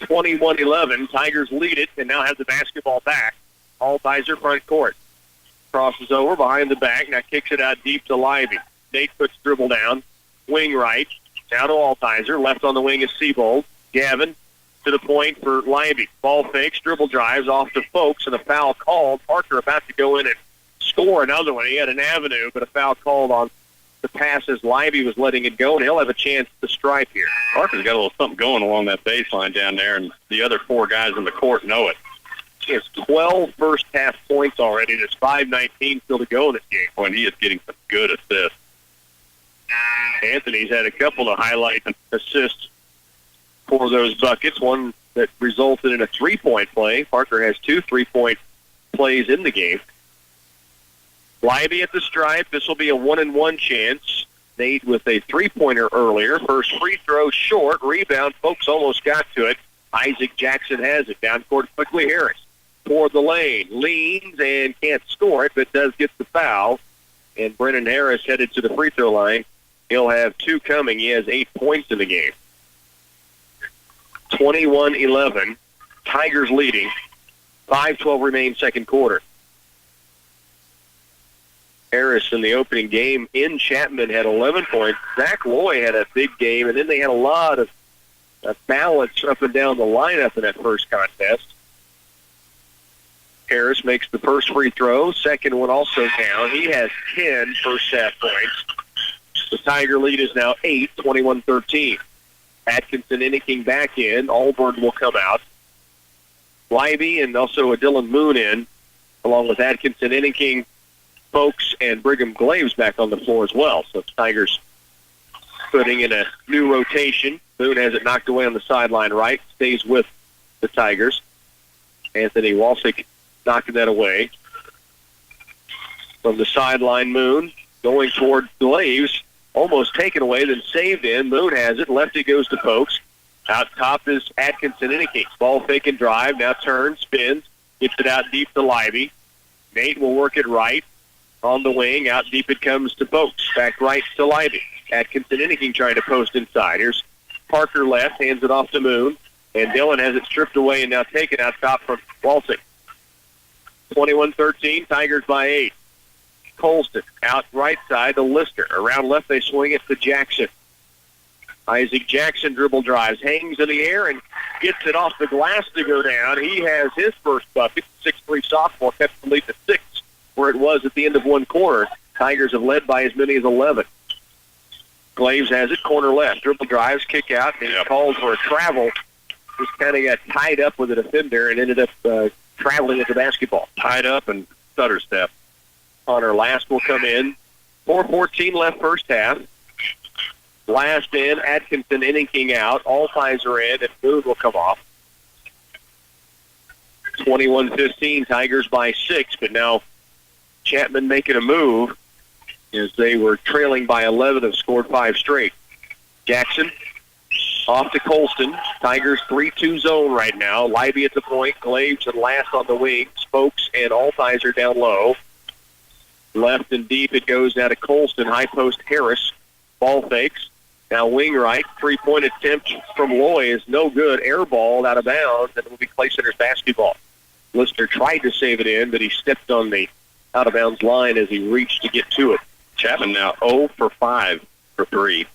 S17: 21-11. Tigers lead it and now have the basketball back. Altizer front court. Crosses over behind the back. Now kicks it out deep to Libby. Nate puts dribble down. Wing right. Now to Altizer. Left on the wing is Seabold. Gavin to the point for Libby. Ball fakes. Dribble drives off to Folks and a foul called. Parker about to go in and score another one. He had an avenue, but a foul called on the pass as Libby was letting it go, and he'll have a chance to stripe here.
S16: Parker's got a little something going along that baseline down there, and the other four guys in the court know it.
S17: He has 12 first-half points already. There's 5:19 still to go in this game.
S16: And he is getting some good assists.
S17: Anthony's had a couple of highlight assists for those buckets, one that resulted in a three-point play. Parker has 2 3-point plays in the game. Libby at the stripe. This will be a 1-and-1 chance. Nate with a three-pointer earlier. First free throw short. Rebound. Folks almost got to it. Isaac Jackson has it. Down court quickly. Harris toward the lane. Leans and can't score it, but does get the foul. And Brennan Harris headed to the free throw line. He'll have 2 coming. He has 8 points in the game. 21-11. Tigers leading. 5:12 remain second quarter. Harris in the opening game in Chapman had 11 points. Zach Loy had a big game, and then they had a lot of balance up and down the lineup in that first contest. Harris makes the first free throw. Second one also down. He has 10 first-half points. The Tiger lead is now 8, 21-13. Atkinson Inniking back in. Allbird will come out. Libby and also a Dylan Moon in, along with Atkinson Inniking, Folks, and Brigham Glaves back on the floor as well. So the Tigers putting in a new rotation. Moon has it knocked away on the sideline right. Stays with the Tigers. Anthony Walsick knocking that away. From the sideline, Moon going toward Glaves. Almost taken away, then saved in. Moon has it. Lefty goes to Folks. Out top is Atkinson Inniking. Ball fake and drive. Now turns, spins. Gets it out deep to Libby. Nate will work it right. On the wing, out deep it comes to Folks. Back right to Libby. Atkinson Inniking trying to post inside. Here's Parker left, hands it off to Moon. And Dillon has it stripped away and now taken out top from Walsick. 21-13, Tigers by 8. Colston out right side to Lister. Around left they swing it to Jackson. Isaac Jackson dribble drives, hangs in the air and gets it off the glass to go down. He has his first bucket. 6'3" sophomore kept the lead to 6. Where it was at the end of one quarter. Tigers have led by as many as 11. Glaves has it, corner left. Dribble drives, kick out, and called for a travel. Just kind of got tied up with a defender and ended up traveling with the basketball.
S16: Tied up and stutter step.
S17: Connor Last will come in. 4:14 left first half. Last in, Atkinson Inniking out. Altizer in, and Moon will come off. 21-15, Tigers by 6, but now Chapman making a move as they were trailing by 11, have scored 5 straight. Jackson off to Colston. Tigers 3-2 zone right now. Libby at the point. Glaves and Last on the wing. Spokes and Altizer down low. Left and deep it goes now to Colston. High post Harris. Ball fakes. Now wing right. 3-point attempt from Loy is no good. Air ball out of bounds, and it will be Clay Center's basketball. Lister tried to save it in, but he stepped on the out-of-bounds line as he reached to get to it.
S16: Chapman now 0 for 5 for 3.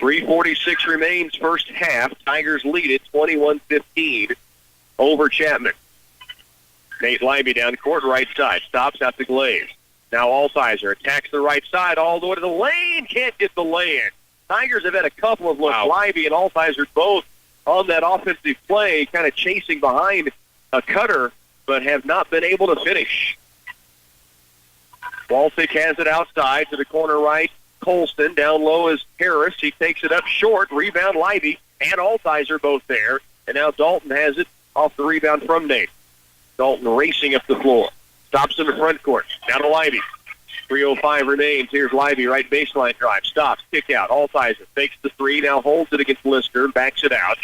S17: 3:46 remains first half. Tigers lead it 21-15 over Chapman. Nate Libby down court right side. Stops out to Glaze. Now Altizer attacks the right side all the way to the lane. Can't get the lay-in. Tigers have had a couple of looks. Wow. Libby and Altizer both on that offensive play, kind of chasing behind a cutter, but have not been able to finish. Walsick has it outside to the corner right. Colston. Down low is Harris. He takes it up short. Rebound, Leiby and Altizer both there. And now Dalton has it off the rebound from Nate. Dalton racing up the floor. Stops in the front court. Down to Leiby. 3:05 remains. Here's Leiby, right baseline drive. Stops, kick out. Altizer takes the three. Now holds it against Lister. Backs it out.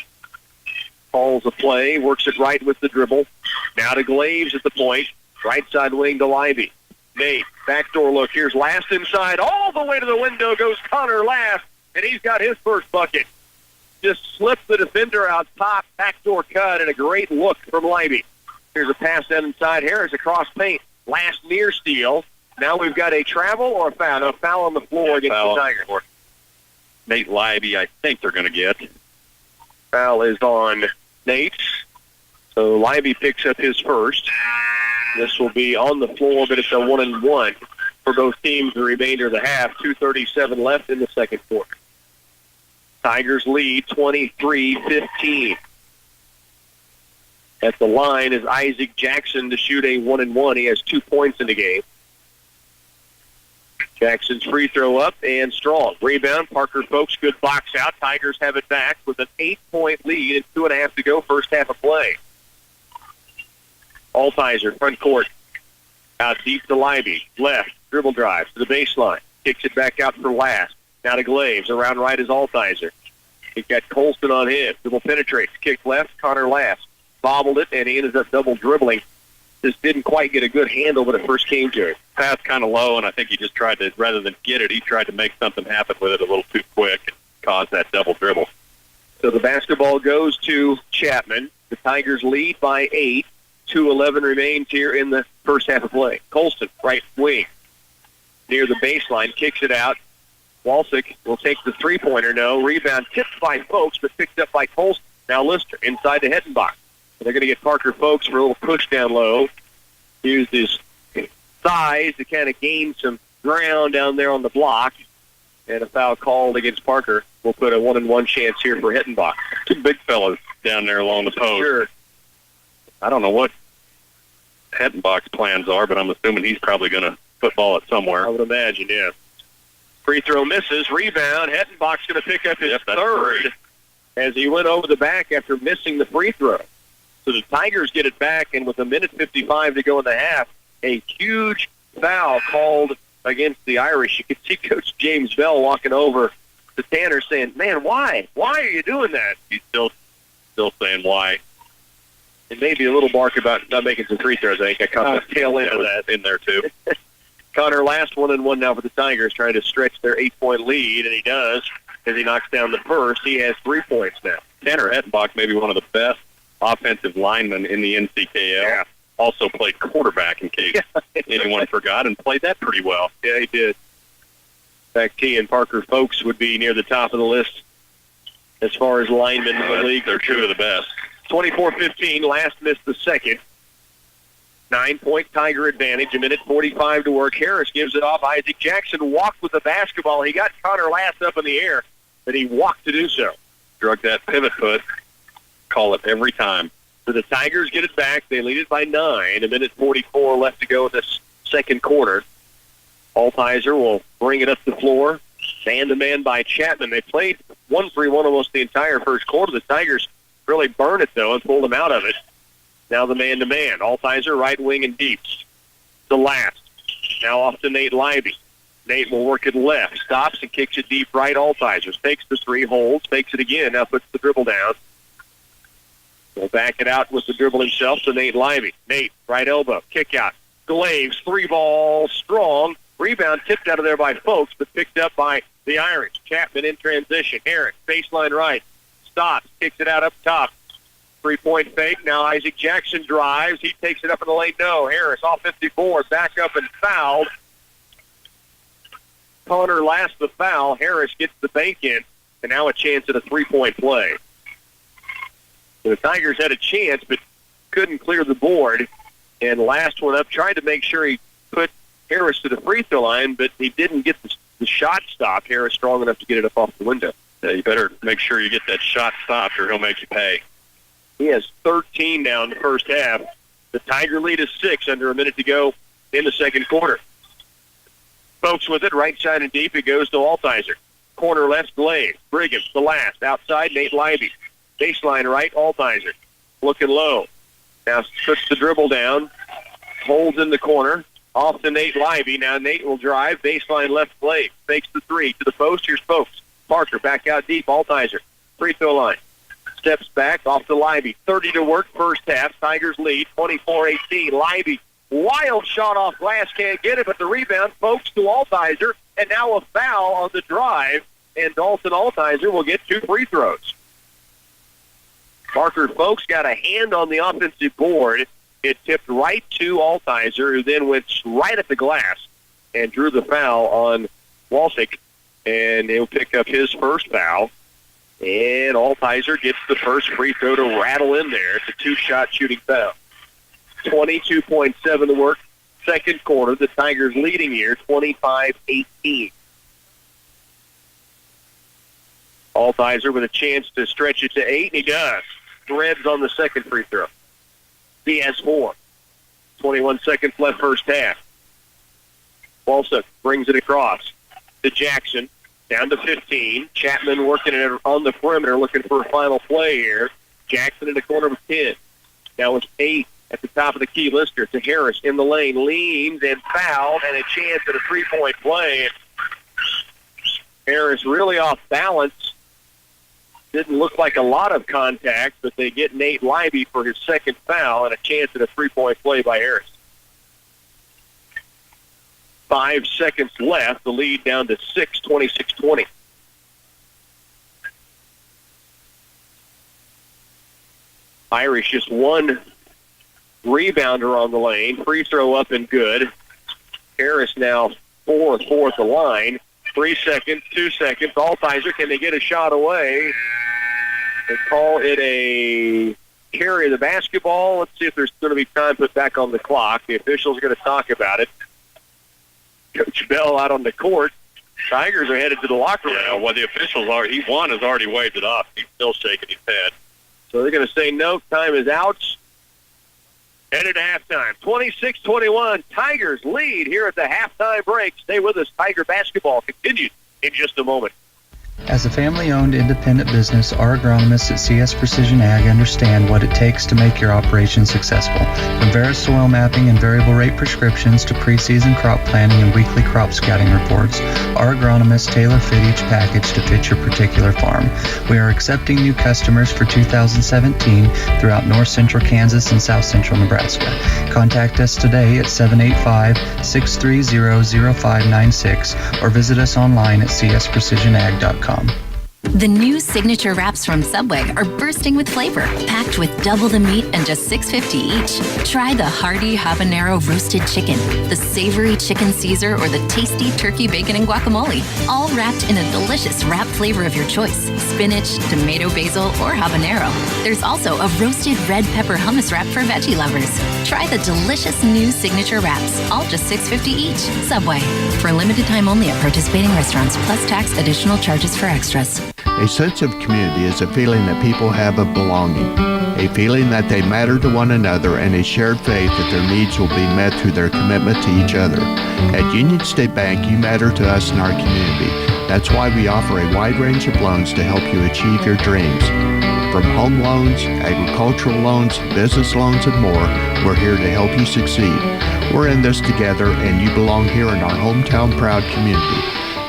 S17: Calls a play. Works it right with the dribble. Now to Glaves at the point. Right side wing to Leiby. Nate, backdoor look. Here's Last inside. All the way to the window goes Connor Last, and he's got his first bucket. Just slipped the defender out top. Backdoor cut, and a great look from Leiby. Here's a pass down inside. Harris across paint. Last near steal. Now we've got a travel or a foul. No, foul on the floor against the Tigers.
S16: Nate Leiby, I think they're going to get.
S17: Foul is on Nate. So Leiby picks up his first. This will be on the floor, but it's a 1-and-1 for both teams the remainder of the half. 2:37 left in the second quarter. Tigers lead 23-15. At the line is Isaac Jackson to shoot a 1-and-1. He has 2 points in the game. Jackson's free throw up and strong. Rebound, Parker Folks, good box out. Tigers have it back with an 8-point lead and 2.5 to go, first half of play. Altizer, front court. Out deep to Leiby. Left, dribble drive to the baseline. Kicks it back out for Last. Now to Glaves. Around right is Altizer. He's got Colston on him. Dribble penetrates. Kick left, Connor Last. Bobbled it, and he ended up double dribbling. Just didn't quite get a good handle when it first came to it.
S16: Pass kind of low, and I think he just tried to, rather than get it, he tried to make something happen with it a little too quick and caused that double dribble.
S17: So the basketball goes to Chapman. The Tigers lead by 8. 2:11 remains here in the first half of play. Colston, right wing. Near the baseline, kicks it out. Walsick will take the three-pointer. No. Rebound tipped by Folks, but picked up by Colston. Now Lister inside the Hettenbach. They're going to get Parker Folks for a little push down low. Used his size to kind of gain some ground down there on the block. And a foul called against Parker will put a 1-and-1 chance here for Hettenbach.
S16: Two big fellas down there along the post.
S17: Sure.
S16: I don't know what Hettenbach's plans are, but I'm assuming he's probably going to football it somewhere.
S17: I would imagine, yeah. Free throw misses. Rebound. Hettenbach's going to pick up his third as he went over the back after missing the free throw. So the Tigers get it back, and with 1:55 to go in the half, a huge foul called against the Irish. You could see Coach James Bell walking over to Tanner saying, man, why? Why are you doing that?
S16: He's still saying why.
S17: And maybe a little bark about not making some free throws. I think I caught the tail end of that
S16: in there, too.
S17: Connor Last 1-and-1 now for the Tigers, trying to stretch their 8-point lead, and he does as he knocks down the first. He has 3 points now.
S16: Tanner Hettenbach may be one of the best offensive linemen in the NCKL.
S17: Yeah.
S16: Also played quarterback, in case anyone forgot, and played that pretty well.
S17: Yeah, he did. In fact, he and Parker Folks would be near the top of the list as far as linemen in the league.
S16: They're two of the best.
S17: 24-15, Last missed the second. 9-point Tiger advantage, 1:45 to work. Harris gives it off. Isaac Jackson walked with the basketball. He got Connor Last up in the air, but he walked to do so.
S16: Drug that pivot foot. Call it every time.
S17: So the Tigers get it back. They lead it by 9. 1:44 left to go in this second quarter. Altizer will bring it up the floor. Man-to-man by Chapman. They played 1-3-1 almost the entire first quarter. The Tigers really burned it, though, and pulled them out of it. Now the man-to-man. Altizer, right wing and deep. To Last. Now off to Nate Leiby. Nate will work it left. Stops and kicks it deep right. Altizer takes the three, holds, takes it again. Now puts the dribble down. We'll back it out with the dribble himself to Nate Leiby. Nate, right elbow, kick out. Glaves, 3-ball, strong. Rebound tipped out of there by Folks, but picked up by the Irish. Chapman in transition. Harris, baseline right. Stops, kicks it out up top. 3-point fake. Now Isaac Jackson drives. He takes it up in the lane. No. Harris off 54. Back up and fouled. Connor Last the foul. Harris gets the bank in, and now a chance at a 3-point play. The Tigers had a chance, but couldn't clear the board. And Last went up, tried to make sure he put Harris to the free throw line, but he didn't get the shot stopped. Harris strong enough to get it up off the window.
S16: Yeah, you better make sure you get that shot stopped or he'll make you pay.
S17: He has 13 now in the first half. The Tiger lead is 6 under a minute to go in the second quarter. Folks with it, right side and deep, it goes to Altizer. Corner left, Glaze. Brigham, the last. Outside, Nate Leiby. Baseline right, Altizer. Looking low. Now puts the dribble down. Holds in the corner. Off to Nate Leiby. Now Nate will drive. Baseline left, Glaze. Fakes the three. To the post, here's Folks. Parker back out deep, Altizer. Free throw line. Steps back, off to Leiby. 30 to work, first half. Tigers lead, 24-18. Leiby, wild shot off glass, can't get it, but the rebound, Folks to Altizer, and now a foul on the drive, and Dalton Altizer will get 2 free throws. Parker Folks got a hand on the offensive board. It tipped right to Altizer, who then went right at the glass and drew the foul on Walsick, and he'll pick up his first foul. And Altizer gets the first free throw to rattle in there. It's a 2-shot shooting foul. 22.7 to work. Second quarter. The Tigers leading here, 25-18. Altizer with a chance to stretch it to 8, and he does. Threads on the second free throw. He has 4. 21 seconds left first half. Walsick brings it across to Jackson. Down to 15. Chapman working it on the perimeter, looking for a final play here. Jackson in the corner with 10. Now it's 8 at the top of the key. Lister to Harris in the lane. Leans and fouled, and a chance at a 3-point play. Harris really off balance. Didn't look like a lot of contact, but they get Nate Leiby for his second foul and a chance at a 3-point play by Harris. 5 seconds left. The lead down to 6, 26-20. Irish just 1 rebounder on the lane. Free throw up and good. Harris now 4 at the line. 3 seconds, 2 seconds. Altizer, can they get a shot away? They call it a carry of the basketball. Let's see if there's going to be time put back on the clock. The officials are going to talk about it. Coach Bell out on the court. Tigers are headed to the locker room.
S16: Yeah, well, the officials are. Juan has already waved it off. He's still shaking his head.
S17: So they're going to say no, time is out. Headed to halftime. 26-21. Tigers lead here at the halftime break. Stay with us. Tiger basketball continues in just a moment.
S2: As a family-owned independent business, our agronomists at CS Precision Ag understand what it takes to make your operation successful. From Vera soil mapping and variable rate prescriptions to preseason crop planning and weekly crop scouting reports, our agronomists tailor-fit each package to fit your particular farm. We are accepting new customers for 2017 throughout north central Kansas and south central Nebraska. Contact us today at 785-630-0596 or visit us online at csprecisionag.com.
S22: The new signature wraps from Subway are bursting with flavor, packed with double the meat and just $6.50 each. Try the hearty habanero roasted chicken, the savory chicken Caesar, or the tasty turkey bacon and guacamole, all wrapped in a delicious wrap flavor of your choice: spinach, tomato basil, or habanero. There's also a roasted red pepper hummus wrap for veggie lovers. Try the delicious new signature wraps, all just $6.50 each. Subway. For limited time only at participating restaurants, plus tax, additional charges for extras.
S12: A sense of community is a feeling that people have of belonging, a feeling that they matter to one another, and a shared faith that their needs will be met through their commitment to each other. At Union State Bank, you matter to us and our community. That's why we offer a wide range of loans to help you achieve your dreams. From home loans, agricultural loans, business loans, and more, we're here to help you succeed. We're in this together, and you belong here in our hometown proud community.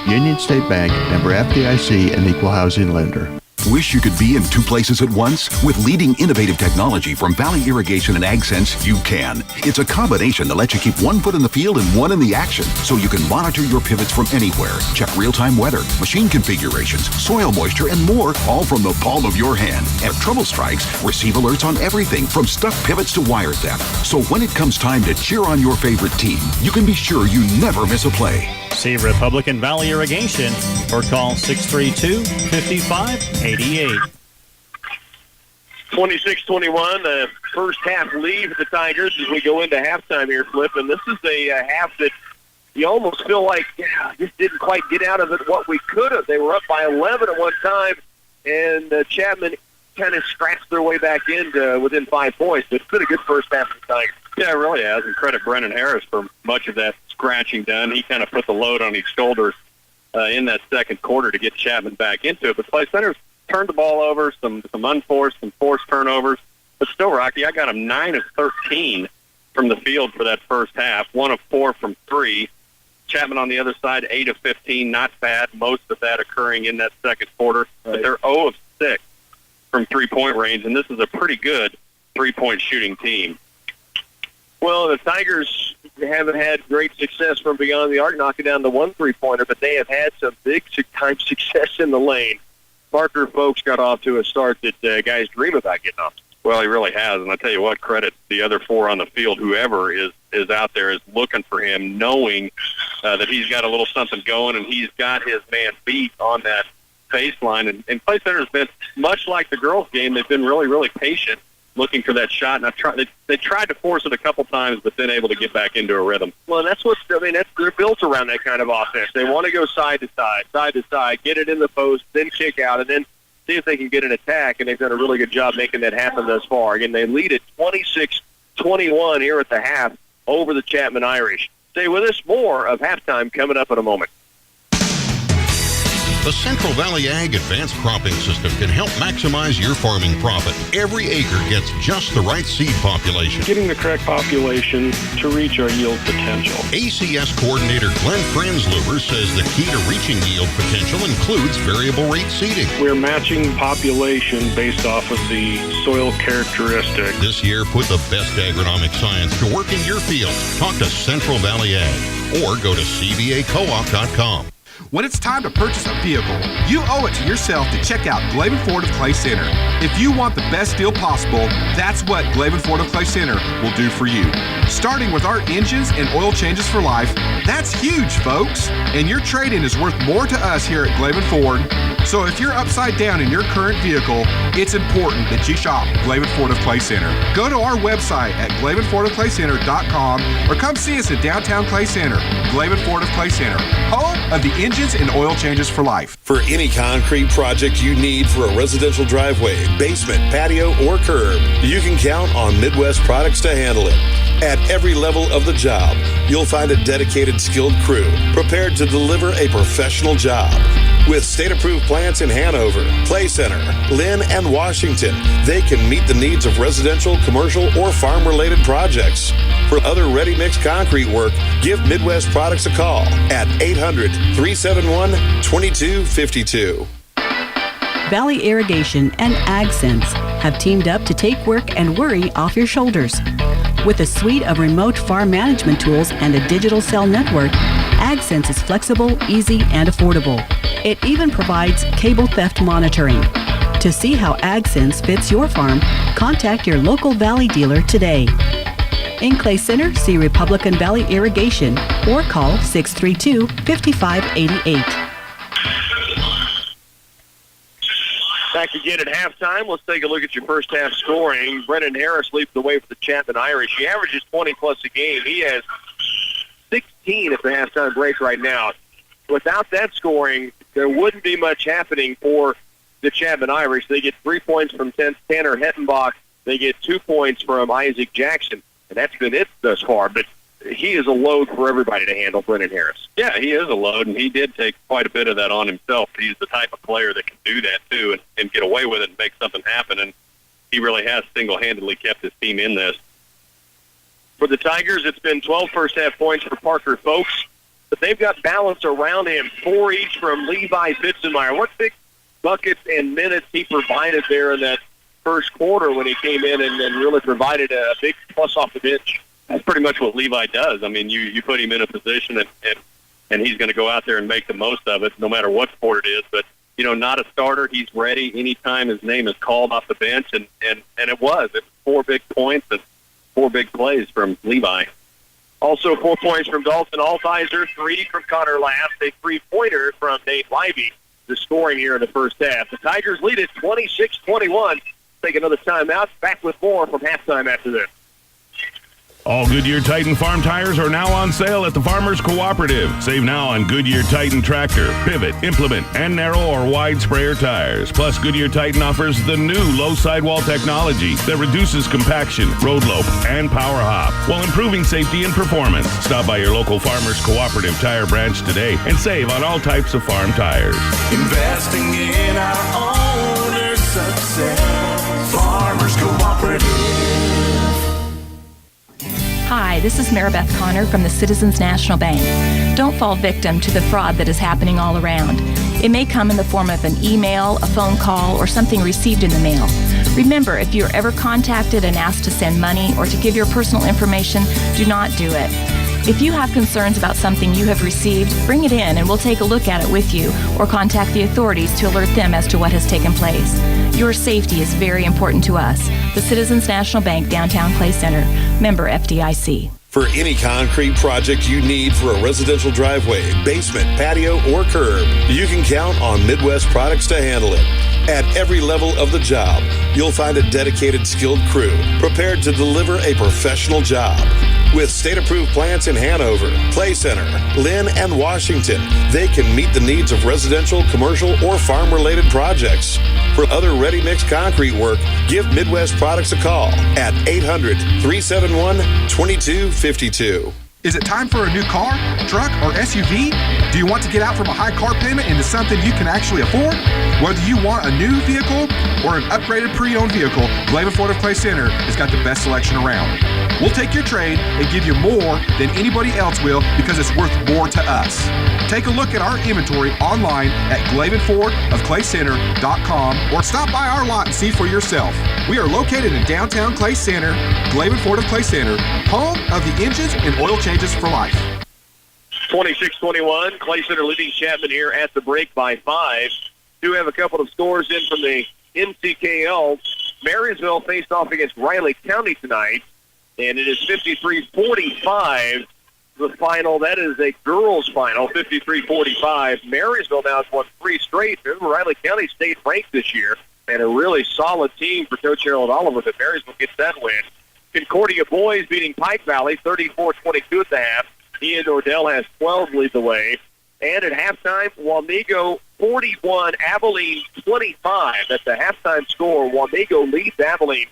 S12: Union State Bank, member FDIC, and equal housing lender.
S23: Wish you could be in 2 places at once? With leading innovative technology from Valley Irrigation and AgSense, you can. It's a combination that lets you keep 1 foot in the field and 1 in the action, so you can monitor your pivots from anywhere. Check real-time weather, machine configurations, soil moisture, and more, all from the palm of your hand. And if trouble strikes, receive alerts on everything from stuck pivots to wire theft. So when it comes time to cheer on your favorite team, you can be sure you never miss a play.
S11: See Republican Valley Irrigation or call 632-5588.
S17: 26-21, the first half lead for the Tigers as we go into halftime here, Flip. And this is a half that you almost feel like just didn't quite get out of it what we could have. They were up by 11 at one time, and Chapman kind of scratched their way back into within 5 points. But it's been a good first half for the Tigers.
S16: Yeah, it really has, and credit Brennan Harris for much of that scratching done. He kind of put the load on his shoulders in that second quarter to get Chapman back into it. But Clay Center's turned the ball over, some unforced, some forced turnovers. But still, Rocky, I got him 9 of 13 from the field for that first half, 1 of 4 from 3. Chapman on the other side, 8 of 15, not bad. Most of that occurring in that second quarter. But they're 0 of 6 from three-point range, and this is a pretty good three-point shooting team.
S17: Well, the Tigers haven't had great success from beyond the arc, knocking down the 1 3-pointer, but they have had some big-time success in the lane. Parker Folks got off to a start that guys dream about getting off.
S16: Well, he really has, and I tell you what, credit the other 4 on the field. Whoever is out there is looking for him, knowing that he's got a little something going, and he's got his man beat on that baseline. And Clay Center's been, much like the girls' game, they've been really, really patient, looking for that shot. And they tried to force it a couple times, but then able to get back into a rhythm.
S17: Well, they're built around that kind of offense. They want to go side to side, get it in the post, then kick out, and then see if they can get an attack, and they've done a really good job making that happen thus far. Again, they lead it 26-21 here at the half over the Chapman Irish. Stay with us. More of halftime coming up in a moment.
S18: The Central Valley Ag Advanced Cropping System can help maximize your farming profit. Every acre gets just the right seed population.
S19: Getting the correct population to reach our yield potential.
S18: ACS Coordinator Glenn Franzluber says the key to reaching yield potential includes variable rate seeding.
S19: We're matching population based off of the soil characteristic.
S18: This year, put the best agronomic science to work in your field. Talk to Central Valley Ag or go to cvacoop.com.
S14: When it's time to purchase a vehicle, you owe it to yourself to check out Glavin Ford of Clay Center. If you want the best deal possible, that's what Glavin Ford of Clay Center will do for you. Starting with our engines and oil changes for life, that's huge, folks. And your trade-in is worth more to us here at Glavin Ford. So if you're upside down in your current vehicle, it's important that you shop Glavin Ford of Clay Center. Go to our website at GlavinFordofClayCenter.com or come see us at downtown Clay Center. Glavin Ford of Clay Center, home of the engines and oil changes for life.
S3: For any concrete project you need for a residential driveway, basement, patio, or curb, you can count on Midwest Products to handle it. At every level of the job, you'll find a dedicated, skilled crew prepared to deliver a professional job. With state-approved plants in Hanover, Clay Center, Lynn, and Washington, they can meet the needs of residential, commercial, or farm-related projects. For other ready-mix concrete work, give Midwest Products a call at 800-371-2252.
S20: Valley Irrigation and AgSense have teamed up to take work and worry off your shoulders. With a suite of remote farm management tools and a digital cell network, AgSense is flexible, easy, and affordable. It even provides cable theft monitoring. To see how AgSense fits your farm, contact your local Valley dealer today. In Clay Center, see Republican Valley Irrigation or call 632-5588.
S17: Back again at halftime. Let's take a look at your first half scoring. Brennan Harris leads the way for the Chapman Irish. He averages 20-plus a game. He has 16 at the halftime break right now. Without that scoring, there wouldn't be much happening for the Chapman Irish. They get 3 points from Tanner Hettenbach. They get 2 points from Isaac Jackson. And that's been it thus far. But he is a load for everybody to handle, Brennan Harris.
S16: Yeah, he is a load, and he did take quite a bit of that on himself. He's the type of player that can do that, too, and get away with it and make something happen. And he really has single-handedly kept his team in this.
S17: For the Tigers, it's been 12 first-half points for Parker Folks, but they've got balance around him, 4 each from Levi Bitzenmeyer. What big buckets and minutes he provided there in that first quarter when he came in and really provided a big plus off the bench.
S16: That's pretty much what Levi does. I mean, you put him in a position, and he's going to go out there and make the most of it, no matter what sport it is. But, not a starter. He's ready anytime his name is called off the bench, and it was. It was 4 big points and 4 big plays from Levi.
S17: Also 4 points from Dalton Altizer, 3 from Connor Last, a 3-pointer from Nate Livey. The scoring here in the first half. The Tigers lead it 26-21. Take another timeout. Back with more from halftime after this.
S4: All Goodyear Titan farm tires are now on sale at the Farmers Cooperative. Save now on Goodyear Titan tractor, pivot, implement, and narrow or wide sprayer tires. Plus, Goodyear Titan offers the new low sidewall technology that reduces compaction, road lope, and power hop while improving safety and performance. Stop by your local Farmers Cooperative tire branch today and save on all types of farm tires.
S8: Investing in our owner's success. Farmers Cooperative.
S5: Hi, this is Maribeth Connor from the Citizens National Bank. Don't fall victim to the fraud that is happening all around. It may come in the form of an email, a phone call, or something received in the mail. Remember, if you are ever contacted and asked to send money or to give your personal information, do not do it. If you have concerns about something you have received, bring it in and we'll take a look at it with you or contact the authorities to alert them as to what has taken place. Your safety is very important to us. The Citizens National Bank, Downtown Clay Center, member FDIC.
S3: For any concrete project you need for a residential driveway, basement, patio, or curb, you can count on Midwest Products to handle it. At every level of the job, you'll find a dedicated, skilled crew prepared to deliver a professional job. With state-approved plants in Hanover, Clay Center, Lynn, and Washington, they can meet the needs of residential, commercial, or farm-related projects. For other ready-mix concrete work, give Midwest Products a call at 800-371-2252.
S14: Is it time for a new car, truck, or SUV? Do you want to get out from a high car payment into something you can actually afford? Whether you want a new vehicle or an upgraded pre-owned vehicle, Glavin Ford of Clay Center has got the best selection around. We'll take your trade and give you more than anybody else will because it's worth more to us. Take a look at our inventory online at GlavinFordofClayCenter.com or stop by our lot and see for yourself. We are located in downtown Clay Center, Glavin Ford of Clay Center, home of the engines and oil changes for life.
S17: 26-21, Clay Center leading Chapman here at the break by 5. Do have a couple of scores in from the NCKL. Marysville faced off against Riley County tonight, and it is 53-45. The final, that is a girls' final, 53-45. Marysville now has won 3 straight. Remember, Riley County stayed ranked this year, and a really solid team for Coach Harold Oliver, but Marysville gets that win. Concordia boys beating Pike Valley 34-22 at the half. Ian Nordell has 12 lead the way. And at halftime, Wamego 41, Abilene 25. That's the halftime score. Wamego leads Abilene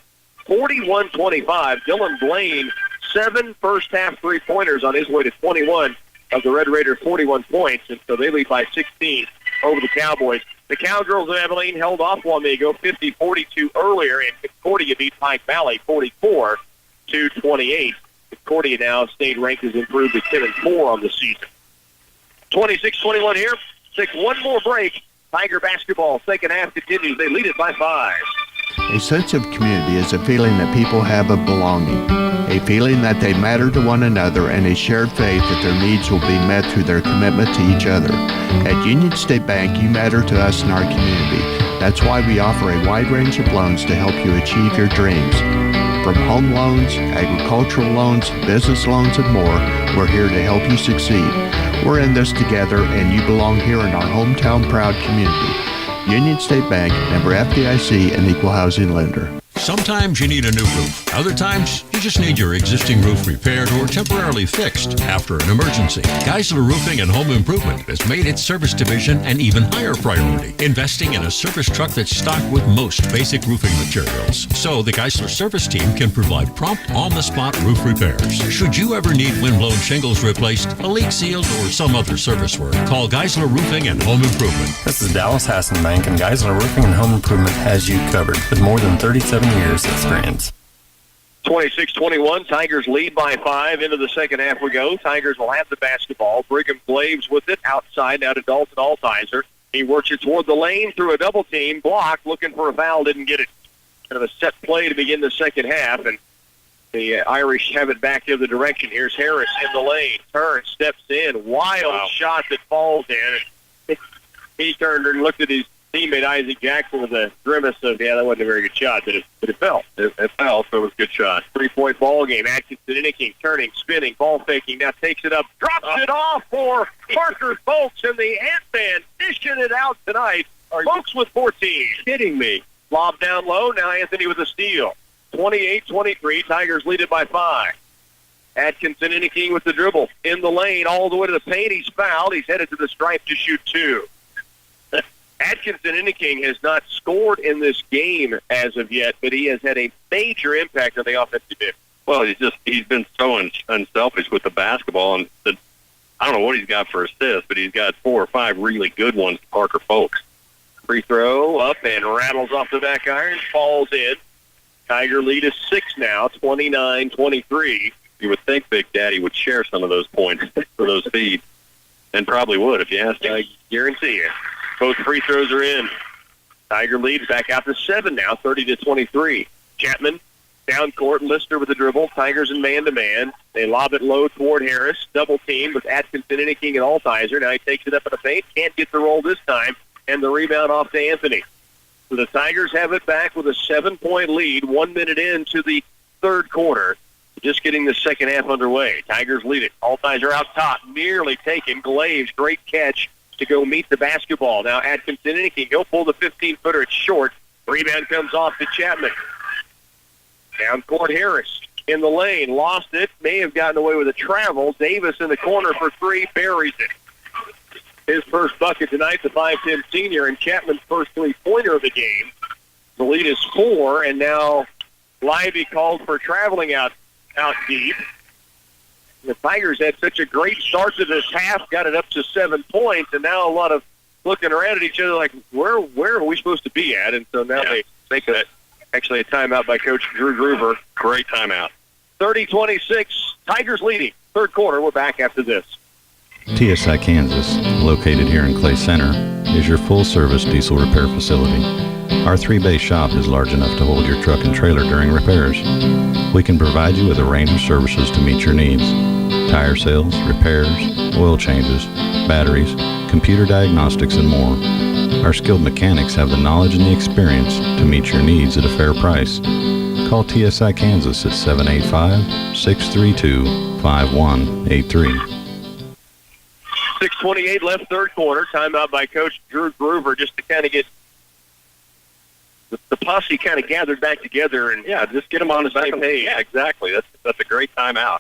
S17: 41-25. Dylan Blaine, 7 first-half three-pointers on his way to 21 of the Red Raiders' 41 points. And so they lead by 16 over the Cowboys. The Cowgirls of Abilene held off Wamego 50-42 earlier, and Concordia beat Pike Valley 44-28. Concordia now state ranked has improved to 10-4 on the season. 26-21 here. Take one more break. Tiger basketball second half continues. They lead it by 5.
S12: A sense of community is a feeling that people have of belonging, a feeling that they matter to one another, and a shared faith that their needs will be met through their commitment to each other. At Union State Bank, you matter to us and our community. That's why we offer a wide range of loans to help you achieve your dreams. From home loans, agricultural loans, business loans, and more, we're here to help you succeed. We're in this together, and you belong here in our hometown proud community. Union State Bank, member FDIC, and equal housing lender.
S6: Sometimes you need a new roof. Other times, you just need your existing roof repaired or temporarily fixed after an emergency. Geisler Roofing and Home Improvement has made its service division an even higher priority, investing in a service truck that's stocked with most basic roofing materials. So the Geisler service team can provide prompt, on-the-spot roof repairs. Should you ever need windblown shingles replaced, a leak sealed, or some other service work, call Geisler Roofing and Home Improvement.
S24: This is Dallas Hassan Bank, and Geisler Roofing and Home Improvement has you covered with more than 37 years experience.
S17: 26-21, Tigers lead by 5. Into the second half we go. Tigers will have the basketball. Brigham Glaves with it outside now to Dalton Altizer. He works it toward the lane through a double team. Block, looking for a foul, didn't get it. Kind of a set play to begin the second half, and the Irish have it back the other direction. Here's Harris in the lane. Turns, steps in. Wild shot that falls in. He turned and looked at his teammate Isaac Jackson with a grimace of, that wasn't a very good shot, but it fell. It fell, so it was a good shot. 3-point ball game. Atkinson inning, turning, spinning, ball faking. Now takes it up, drops it off for Parker Folks, and the Ant-Man dishing it out tonight. Folks with 14. Kidding me. Lob down low. Now Anthony with a steal. 28-23. Tigers lead it by 5. Atkinson Inniking with the dribble. In the lane, all the way to the paint. He's fouled. He's headed to the stripe to shoot 2. Atkinson Inniking has not scored in this game as of yet, but he has had a major impact on the offensive end.
S16: Well, he's been so unselfish with the basketball, and I don't know what he's got for assists, but he's got 4 or 5 really good ones to Parker Folks. Free throw up and rattles off the back iron, falls in. Tiger lead is 6 now, 29-23. You would think Big Daddy would share some of those points for those feeds, and probably would if you asked him.
S17: I guarantee you. Both free throws are in. Tiger leads back out to 7 now, 30-23. Chapman down court, Lister with the dribble. Tigers in man-to-man. They lob it low toward Harris. Double team with Atkinson, Inniking, and Altizer. Now he takes it up in the paint. Can't get the roll this time. And the rebound off to Anthony. So the Tigers have it back with a 7-point lead, 1 minute into the third quarter. Just getting the second half underway. Tigers lead it. Altizer out top, nearly taken. Glaves, great catch to go meet the basketball. Now Atkinson, Inniking, he'll pull the 15-footer. It's short. Rebound comes off to Chapman. Down court, Harris in the lane. Lost it. May have gotten away with a travel. Davis in the corner for 3. Buries it. His first bucket tonight, the 5'10 senior, and Chapman's first three-pointer of the game. The lead is 4, and now Lively called for traveling out deep. The Tigers had such a great start to this half, got it up to 7 points, and now a lot of looking around at each other like, where are we supposed to be at? And so now they make actually a timeout by Coach Drew Groover.
S16: Great timeout.
S17: 30-26, Tigers leading. Third quarter, we're back after this.
S7: TSI Kansas, located here in Clay Center, is your full-service diesel repair facility. Our 3-bay shop is large enough to hold your truck and trailer during repairs. We can provide you with a range of services to meet your needs. Tire sales, repairs, oil changes, batteries, computer diagnostics, and more. Our skilled mechanics have the knowledge and the experience to meet your needs at a fair price. Call TSI Kansas at 785-632-5183.
S17: 6:28 left third quarter. Timeout by Coach Drew Groover just to kind of get the posse kind of gathered back together and
S16: just get them on the same page. Yeah, exactly. That's a great timeout.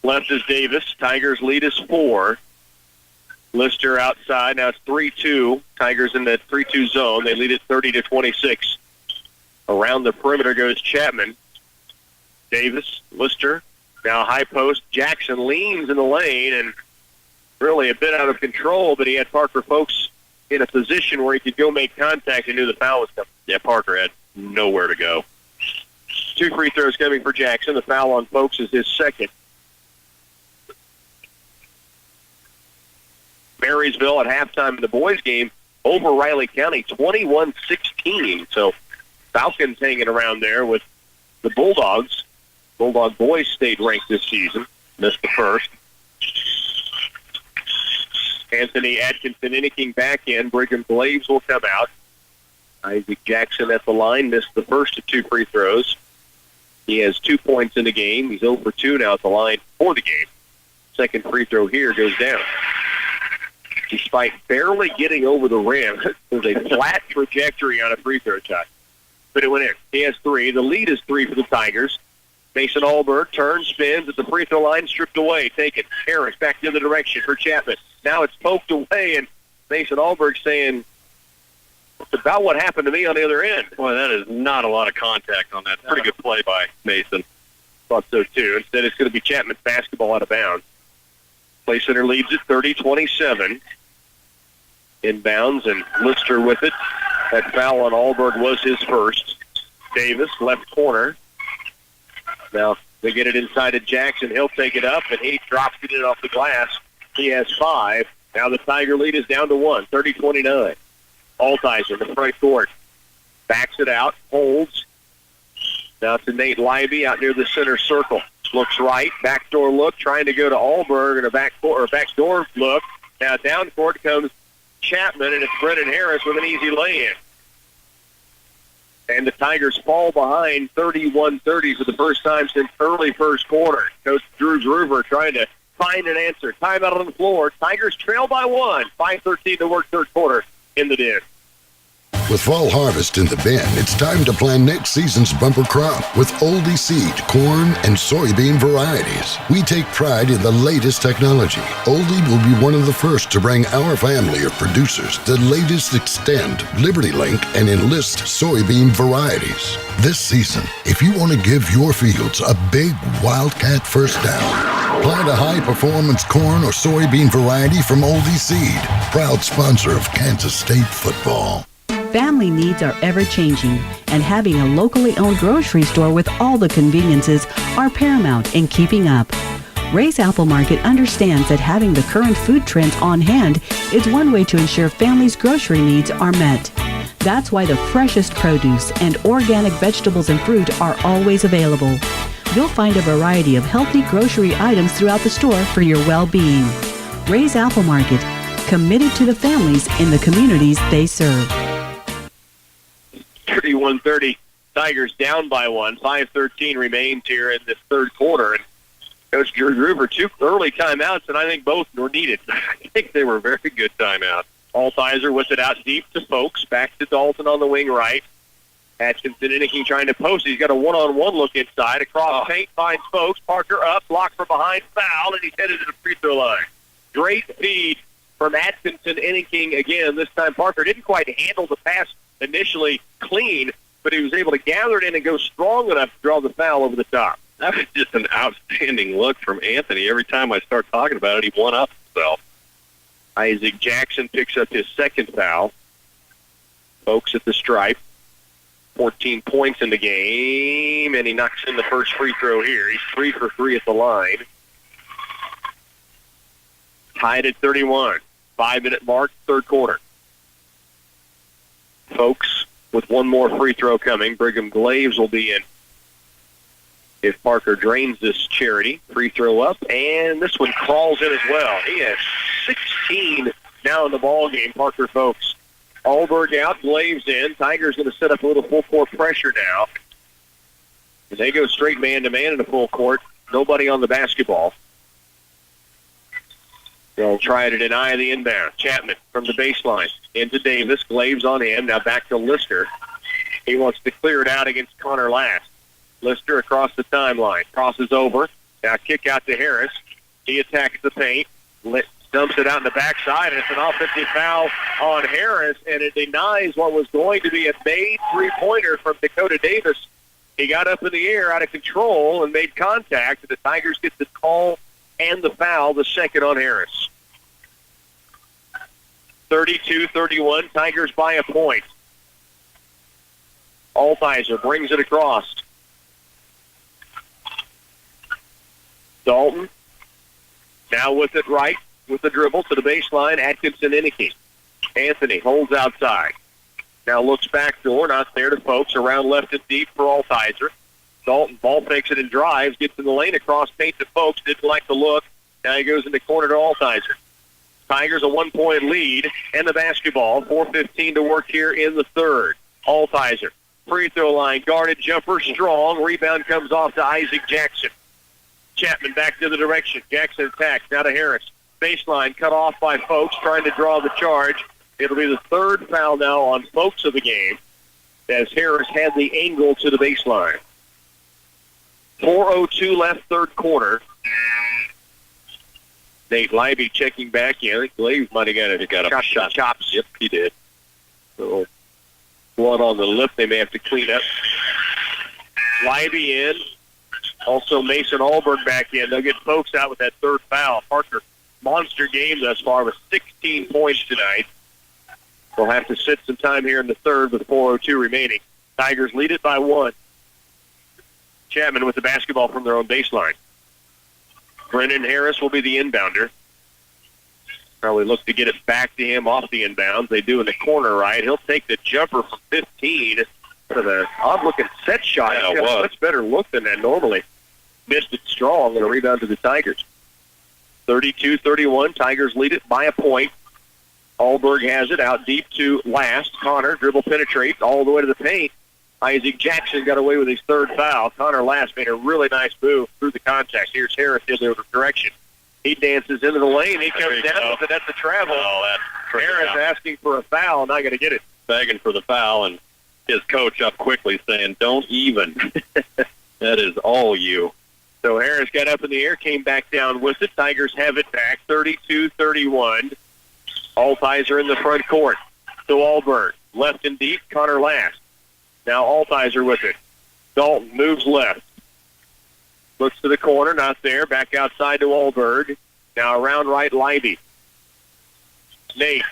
S17: Left is Davis. Tigers lead is 4. Lister outside. Now it's 3-2. Tigers in that 3-2 zone. They lead it 30-26. Around the perimeter goes Chapman. Davis, Lister, now high post. Jackson leans in the lane and really a bit out of control, but he had Parker Folks in a position where he could go make contact and knew the foul was coming.
S16: Yeah, Parker had nowhere to go.
S17: 2 free throws coming for Jackson. The foul on Folks is his second. Marysville at halftime in the boys' game over Riley County, 21-16. So Falcons hanging around there with the Bulldogs. Bulldog boys stayed ranked this season. Missed the first. Anthony Atkinson Inniking back in. Brigham Glaves will come out. Isaac Jackson at the line missed the first of 2 free throws. He has 2 points in the game. He's 0 for 2 now at the line for the game. Second free throw here goes down. Despite barely getting over the rim, there's a flat trajectory on a free throw shot. But it went in. He has 3. The lead is 3 for the Tigers. Mason Alberg turns, spins at the free throw line, stripped away, taken. Harris back the other direction for Chapman. Now it's poked away, and Mason Alberg saying, it's about what happened to me on the other end.
S16: Boy, that is not a lot of contact on that. Pretty good play by Mason.
S17: Thought so, too. Instead, it's going to be Chapman's basketball out of bounds. Play Center leads at 30-27. Inbounds, and Lister with it. That foul on Alberg was his first. Davis, left corner. Now they get it inside of Jackson. He'll take it up, and he drops it in off the glass. He has 5. Now the Tiger lead is down to 1, 30-29. Altizer in the front court. Backs it out, holds. Now to Nate Lively out near the center circle. Looks right, backdoor look, trying to go to Alberg, and a backdoor look. Now down court comes Chapman, and it's Brennan Harris with an easy lay-in. And the Tigers fall behind 31-30 for the first time since early first quarter. Coach Drew Groover trying to find an answer. Timeout on the floor. Tigers trail by 1. 5:13 to work third quarter in the Den.
S9: With fall harvest in the bin, it's time to plan next season's bumper crop with Oldie seed, corn, and soybean varieties. We take pride in the latest technology. Oldie will be one of the first to bring our family of producers the latest Extend, LibertyLink, and Enlist soybean varieties. This season, if you want to give your fields a big Wildcat first down, plant a high-performance corn or soybean variety from Oldie Seed, proud sponsor of Kansas State football.
S20: Family needs are ever-changing, and having a locally owned grocery store with all the conveniences are paramount in keeping up. Ray's Apple Market understands that having the current food trends on hand is one way to ensure families' grocery needs are met. That's why the freshest produce and organic vegetables and fruit are always available. You'll find a variety of healthy grocery items throughout the store for your well-being. Ray's Apple Market, committed to the families in the communities they serve.
S17: 31-30, Tigers down by one. 5:13 remains here in this third quarter. And Coach Drew Gruber, 2 early timeouts, and I think both were needed. I think they were very good timeouts. Altizer with it out deep to Folks. Back to Dalton on the wing right. Atkinson Inniking trying to post. He's got a one-on-one look inside. Across paint, finds Folks. Parker up, blocked from behind, foul, and he's headed to the free throw line. Great feed from Atkinson Inniking again. This time Parker didn't quite handle the pass initially clean, but he was able to gather it in and go strong enough to draw the foul over the top.
S16: That was just an outstanding look from Anthony. Every time I start talking about it, he one-ups himself.
S17: Isaac Jackson picks up his second foul. Folks at the stripe. 14 points in the game, and he knocks in the first free throw here. He's 3 for 3 at the line. Tied at 31. 5-minute mark, third quarter. Folks with one more free throw coming. Brigham Glaves will be in if Parker drains this charity. Free throw up, and this one crawls in as well. He has 16 now in the ball game, Parker Folks. Alberg out, Glaves in. Tigers going to set up a little full-court pressure now. And they go straight man-to-man in the full court. Nobody on the basketball. They'll try to deny the inbound. Chapman from the baseline into Davis. Glaves on him. Now back to Lister. He wants to clear it out against Connor Last. Lister across the timeline. Crosses over. Now kick out to Harris. He attacks the paint. Dumps it out in the backside, and it's an offensive foul on Harris, and it denies what was going to be a made three-pointer from Dakota Davis. He got up in the air out of control and made contact, and the Tigers get the call and the foul, the second on Harris. 32-31, Tigers by a point. Altizer brings it across. Dalton now with it right. With the dribble to the baseline, Atkinson Inniking. Anthony holds outside. Now looks back door, not there to Folks. Around left and deep for Altizer. Dalton ball fakes it and drives, gets in the lane across paint to Folks. Didn't like the look. Now he goes in the corner to Altizer. Tigers a 1-point lead and the basketball. 4:15 to work here in the third. Altizer, free throw line, guarded jumper, strong. Rebound comes off to Isaac Jackson. Chapman back to the direction. Jackson attacks, now to Harris. Baseline cut off by Folks, trying to draw the charge. It'll be the third foul now on Folks of the game, as Harris had the angle to the baseline. 4:02 left, third quarter. Nate Libby checking back in. I think Glaves might have got a shot. Chops. Yep, he did. So blood on the lip they may have to clean up. Libby in. Also Mason Alberg back in. They'll get Folks out with that third foul. Parker, monster game thus far with 16 points tonight. We'll have to sit some time here in the third with 4:02 remaining. Tigers lead it by 1. Chapman with the basketball from their own baseline. Brennan Harris will be the inbounder. Probably look to get it back to him off the inbounds. They do in the corner right. He'll take the jumper from 15. Sort of an odd-looking set shot.
S16: Yeah,
S17: It's got a much better look than that normally. Missed it strong and a rebound to the Tigers. 32-31. Tigers lead it by a point. Alberg has it out deep to Last. Connor dribble penetrates all the way to the paint. Isaac Jackson got away with his third foul. Connor Last made a really nice move through the contact. Here's Harris in the other direction. He dances into the lane. He comes down with it at the travel. Harris asking for a foul, not going to get it.
S16: begging for the foul, and his coach up quickly saying, don't even. That is all you.
S17: So Harris got up in the air, came back down with it. Tigers have it back, 32-31. Altizer in the front court. To Allbird. Left and deep, Connor Last. Now Altizer with it. Dalton moves left. Looks to the corner, not there. Back outside to Allbird. Now around right, Leiby. Nate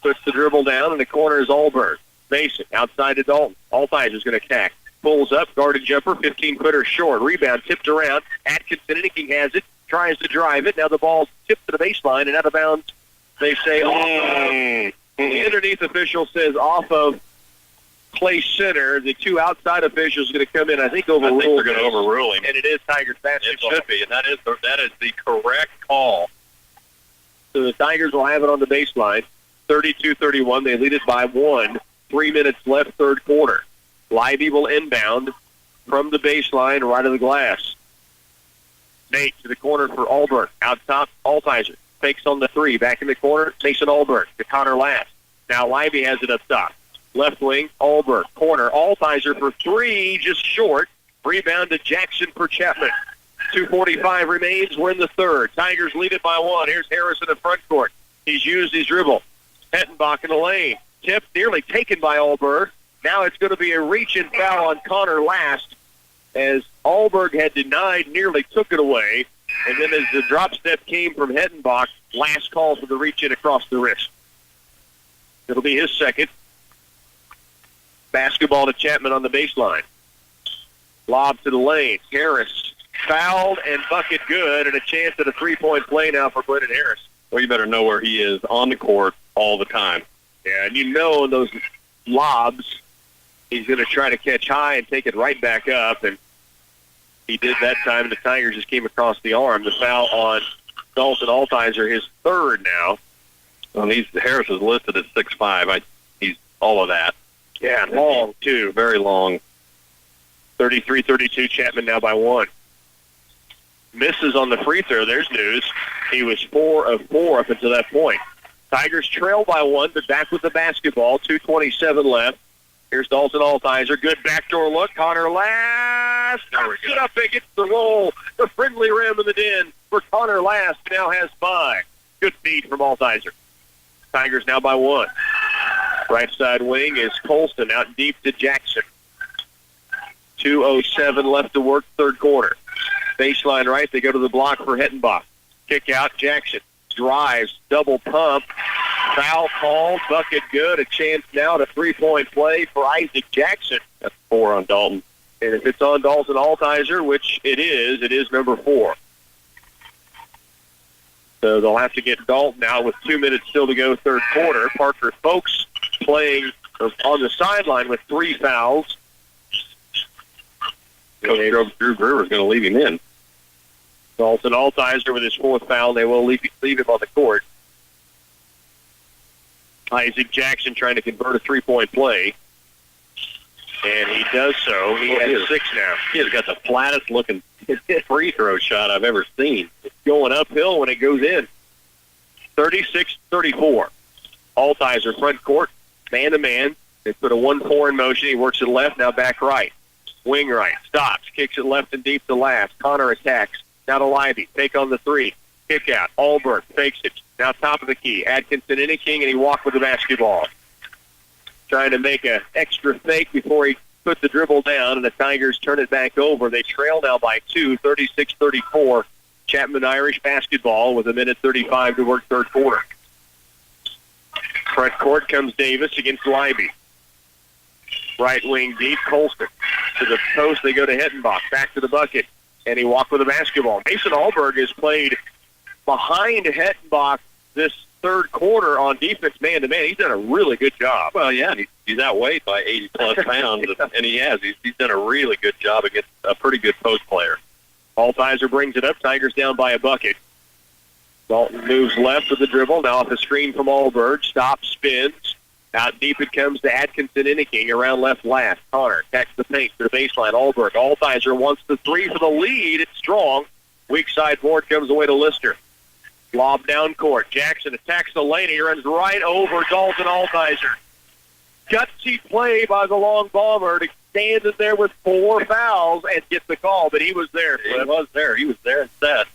S17: puts the dribble down, and the corner is Allbird. Mason outside to Dalton. Altizer's going to attack. Pulls up, guarded jumper, 15-footer short. Rebound tipped around. Atkinson Inking has it, tries to drive it. Now the ball's tipped to the baseline and out of bounds. They say off. The underneath official says off of Clay Center. The two outside officials are going to come in, I think, overrule.
S16: I think they're going to overrule him.
S17: And it is Tigers basketball.
S16: It should be, and that is the correct call.
S17: So the Tigers will have it on the baseline. 32-31. They lead it by 1. 3 minutes left, third quarter. Leiby will inbound from the baseline right of the glass. Nate to the corner for Allbird. Out top, Altizer. Fakes on the three. Back in the corner, Mason Allbird to Connor Last. Now Leiby has it up top. Left wing, Allbird. Corner, Altizer for three, just short. Rebound to Jackson for Chapman. 2:45 remains. We're in the third. Tigers lead it by 1. Here's Harris in the front court. He's used his dribble. Hettenbach in the lane. Tip nearly taken by Allbird. Now it's going to be a reach-in foul on Connor Last, as Allberg had denied, nearly took it away. And then as the drop step came from Hettenbach, last call for the reach-in across the wrist. It'll be his second. Basketball to Chapman on the baseline. Lob to the lane. Harris fouled and bucket good, and a chance at a three-point play now for Brendan Harris.
S16: Well, you better know where he is on the court all the time.
S17: Yeah, and you know those lobs, he's going to try to catch high and take it right back up, and he did that time. The Tigers just came across the arm. The foul on Dalton Altizer, his third now.
S16: Well, Harris is listed as 6'5". He's all of that.
S17: Yeah, long, too.
S16: Very long.
S17: 33-32, Chapman now by 1. Misses on the free throw. There's news. He was 4 of 4 up until that point. Tigers trail by 1, but back with the basketball. 2:27 left. Here's Dalton Altizer. Good backdoor look. Connor Last. Stood up against the roll. The friendly rim in the den for Connor Last. Now has 5. Good feed from Altizer. Tigers now by 1. Right side wing is Colston out deep to Jackson. 2:07 left to work, third quarter. Baseline right. They go to the block for Hettenbach. Kick out Jackson. Drives, double pump, foul called, bucket good, a chance now to three-point play for Isaac Jackson.
S16: That's 4 on Dalton.
S17: And if it's on Dalton Altizer, which it is number 4. So they'll have to get Dalton out with 2 minutes still to go, third quarter. Parker Folks playing on the sideline with 3 fouls.
S16: Coach Drew Brewer is going to leave him in.
S17: Dalton Altizer with his 4th foul. They will leave him on the court. Isaac Jackson trying to convert a three-point play. And he does so. He has 6 now.
S16: He has got the flattest looking free throw shot I've ever seen.
S17: It's going uphill when it goes in. 36-34. Altizer front court, man-to-man. They put a 1-4 in motion. He works it left, now back right. Wing right, stops, kicks it left and deep to Last. Connor attacks. Now to Leiby. Take on the 3. Kick out. Allbird fakes it. Now top of the key. Atkinson Inking, and he walked with the basketball. Trying to make an extra fake before he put the dribble down, and the Tigers turn it back over. They trail now by 2, 36-34. Chapman Irish basketball with 1:35 to work, third quarter. Front court comes Davis against Leiby. Right wing deep, Colston. To the post, they go to Hettenbach. Back to the bucket. And he walked with the basketball. Mason Allberg has played behind Hettenbach this third quarter on defense man-to-man. He's done a really good job.
S16: Well, yeah, he's outweighed by 80-plus pounds, and he has. He's done a really good job against a pretty good post player.
S17: Altizer brings it up. Tigers down by a bucket. Dalton moves left with the dribble. Now off the screen from Allberg. Stops, spins. Out deep it comes to Atkinson Inking around left last. Connor attacks the paint to the baseline. Allberg. Altizer wants the 3 for the lead. It's strong. Weak side board comes away to Lister. Lob down court. Jackson attacks the lane. He runs right over Dalton Altizer. gutsy play by the long bomber to stand in there with 4 fouls and get the call, but he was there.
S16: He was there. He was there and set.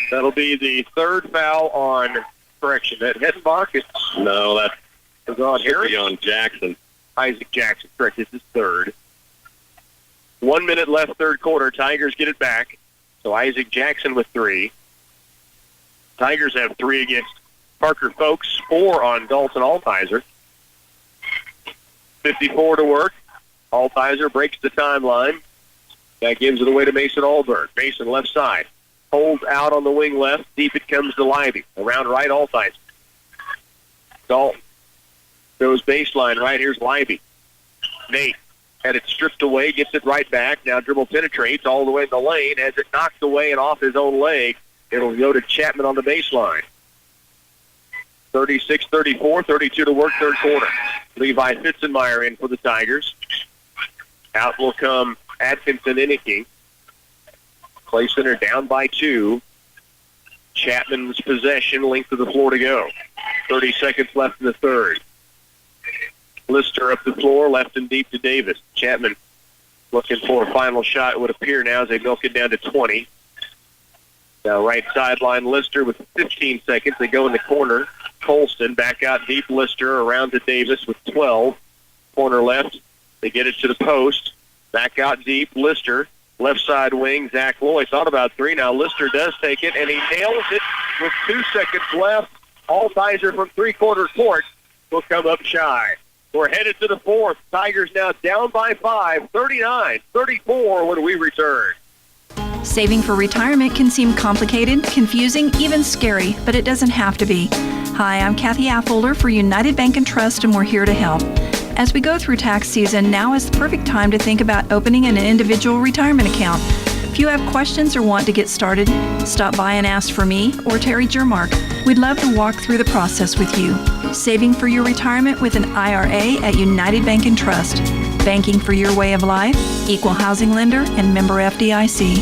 S17: That'll be the 3rd foul on, correction, that Hettenbach.
S16: No, that
S17: was on Harris.
S16: on Jackson.
S17: Isaac Jackson, correct. This is 3rd. 1 minute left, 3rd quarter. Tigers get it back. So Isaac Jackson with 3. Tigers have 3 against Parker Folks, 4 on Dalton Altizer. 54 to work. Altizer breaks the timeline. That gives it away to Mason Alberg. Mason left side. Holds out on the wing left. Deep it comes to Libby. Around right, Altizer. Dalton goes baseline right. Here's Libby. Nate had it stripped away, gets it right back. Now dribble penetrates all the way in the lane. As it knocked away and off his own leg, it'll go to Chapman on the baseline. 36-34, 32 to work, 3rd quarter. Levi Fitzenmeyer in for the Tigers. Out will come Atkinson Innicky. Clay Center down by 2. Chapman's possession, length of the floor to go. 30 seconds left in the 3rd. Lister up the floor, left and deep to Davis. Chapman looking for a final shot, it would appear now, as they milk it down to 20. Now right sideline, Lister with 15 seconds. They go in the corner. Colston back out deep. Lister around to Davis with 12. Corner left. They get it to the post. Back out deep. Lister. Left side wing. Zach Loy thought about 3. Now Lister does take it, and he nails it with 2 seconds left. Altizer from 3-quarter court will come up shy. We're headed to the 4th. Tigers now down by 5, 39-34 when we return.
S5: Saving for retirement can seem complicated, confusing, even scary, but it doesn't have to be. Hi, I'm Kathy Affolder for United Bank and Trust, and we're here to help. As we go through tax season, now is the perfect time to think about opening an individual retirement account. If you have questions or want to get started, stop by and ask for me or Terry Jermark. We'd love to walk through the process with you. Saving for your retirement with an IRA at United Bank and Trust. Banking for your way of life, equal housing lender, and member FDIC.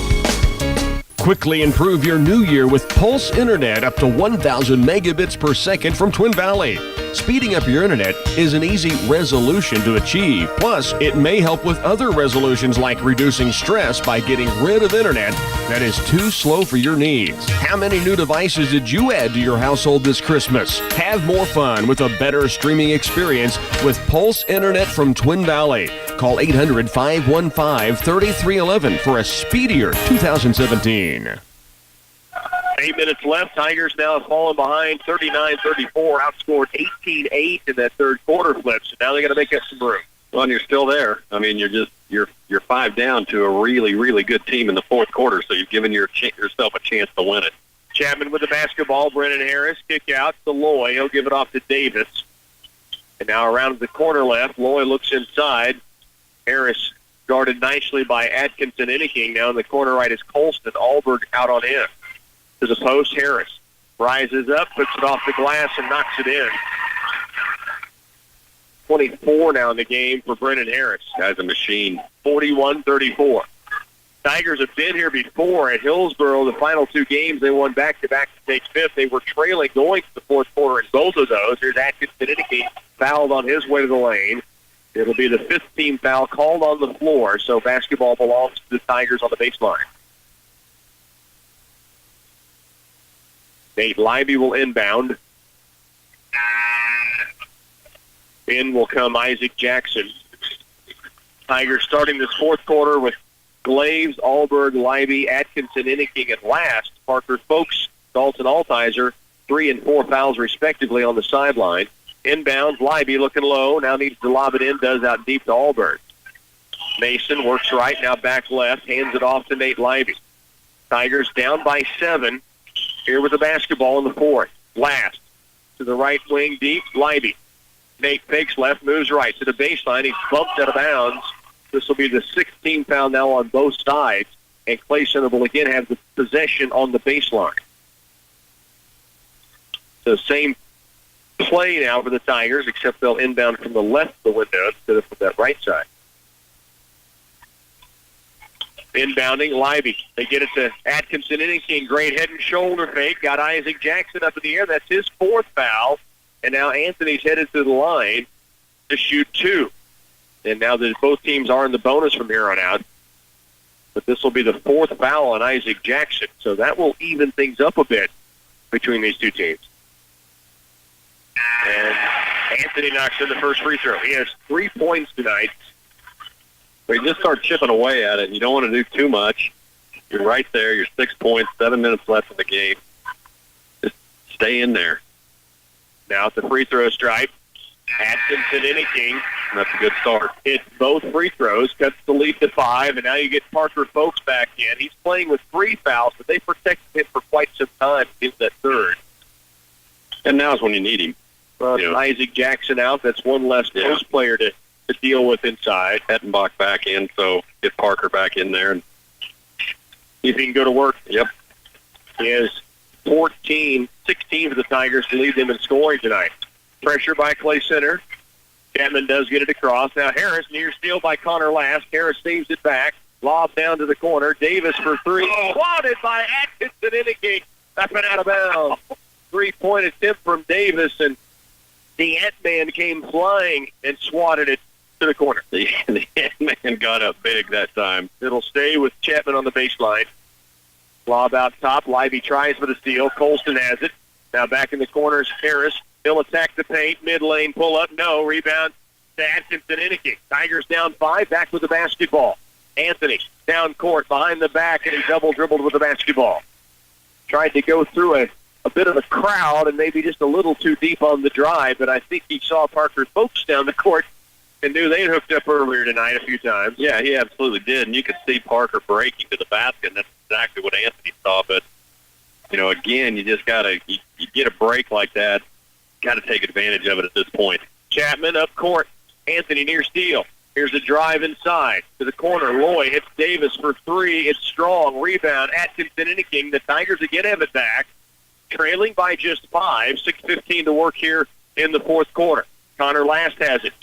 S1: Quickly improve your new year with Pulse Internet up to 1,000 megabits per second from Twin Valley. Speeding up your internet is an easy resolution to achieve. Plus, it may help with other resolutions like reducing stress by getting rid of internet that is too slow for your needs. How many new devices did you add to your household this Christmas? Have more fun with a better streaming experience with Pulse Internet from Twin Valley. Call 800-515-3311 for a speedier 2017.
S17: 8 minutes left. Tigers now have fallen behind 39-34, outscored 18-8 in that 3rd quarter flip. So now they got to make up some room.
S16: Well, and you're still there. I mean, you're 5 down to a really, really good team in the 4th quarter, so you've given yourself a chance to win it.
S17: Chapman with the basketball. Brennan Harris kick out to Loy. He'll give it off to Davis. And now around the corner left, Loy looks inside. Harris guarded nicely by Atkinson Inniking. Now in the corner right is Colston. Alberg out on him. To the post, Harris rises up, puts it off the glass, and knocks it in. 24 now in the game for Brennan Harris.
S16: Guy's a machine.
S17: 41-34. Tigers have been here before at Hillsboro. The final 2 games, they won back-to-back to take 5th. They were trailing going to the 4th quarter in both of those. Here's Atkinson Inniking fouled on his way to the lane. It'll be the 5th team foul called on the floor, so basketball belongs to the Tigers on the baseline. Nate Libby will inbound. In will come Isaac Jackson. Tigers starting this 4th quarter with Glaves, Alberg, Libby, Atkinson, Inniking, and last, Parker Folks, Dalton Altizer, 3 and 4 fouls respectively on the sideline. Inbounds, Libby looking low, now needs to lob it in, does out deep to Alberg. Mason works right, now back left, hands it off to Nate Libby. Tigers down by 7. Here with the basketball in the 4th. Last. To the right wing deep, Libby. Nate fakes left, moves right to the baseline. He's bumped out of bounds. This will be the 16th foul now on both sides. And Clay Center will again have the possession on the baseline. So same play now for the Tigers, except they'll inbound from the left of the window instead of from that right side. Inbounding, Libby. They get it to Atkinson Inniking. Great head and shoulder fake. Got Isaac Jackson up in the air. That's his 4th foul. And now Anthony's headed to the line. to shoot 2. And now that both teams are in the bonus from here on out, but this will be the 4th foul on Isaac Jackson. So that will even things up a bit between these two teams. And Anthony knocks in the first free throw. He has 3 points tonight.
S16: But you just start chipping away at it. You don't want to do too much. You're right there. You're 6 points, 7 minutes left in the game. Just stay in there.
S17: Now at the free throw stripe, Atkinson Inniking.
S16: That's a good start.
S17: Hits both free throws, cuts the lead to 5, and now you get Parker Folks back in. He's playing with 3 fouls, but they protected him for quite some time in that third.
S16: And now's when you need him.
S17: Isaac Jackson out. That's one less post player to deal with inside.
S16: Hettenbach back in, so get Parker back in there. And
S17: see if he can go to work.
S16: Yep.
S17: He has 16 for the Tigers to lead them in scoring tonight. Pressure by Clay Center. Chapman does get it across. Now Harris near steal by Connor Last. Harris saves it back. Lob down to the corner. Davis for 3. Swatted by Atkinson Inniking. That's been out of bounds. 3-point attempt from Davis, and the Ant-Man came flying and swatted it to the corner.
S16: The Ant-Man got up big that time.
S17: It'll stay with Chapman on the baseline. Lob out top. Libby tries for the steal. Colston has it. Now back in the corners, Harris. He'll attack the paint. Mid-lane pull-up. No. Rebound to Atkinson Inniking. Tigers down 5. Back with the basketball. Anthony down court behind the back, and he double-dribbled with the basketball. Tried to go through a bit of a crowd and maybe just a little too deep on the drive, but I think he saw Parker Folks down the court and knew they'd hooked up earlier tonight a few times.
S16: Yeah, he absolutely did, and you could see Parker breaking to the basket, and that's exactly what Anthony saw. But, again, you just got to you get a break like that, got to take advantage of it at this point.
S17: Chapman up court. Anthony near steal. Here's a drive inside to the corner. Loy hits Davis for 3. It's strong. Rebound. Atkinson Inniking. The Tigers again have it back. Trailing by just 5, 6:15 to work here in the fourth quarter. Connor Last has it.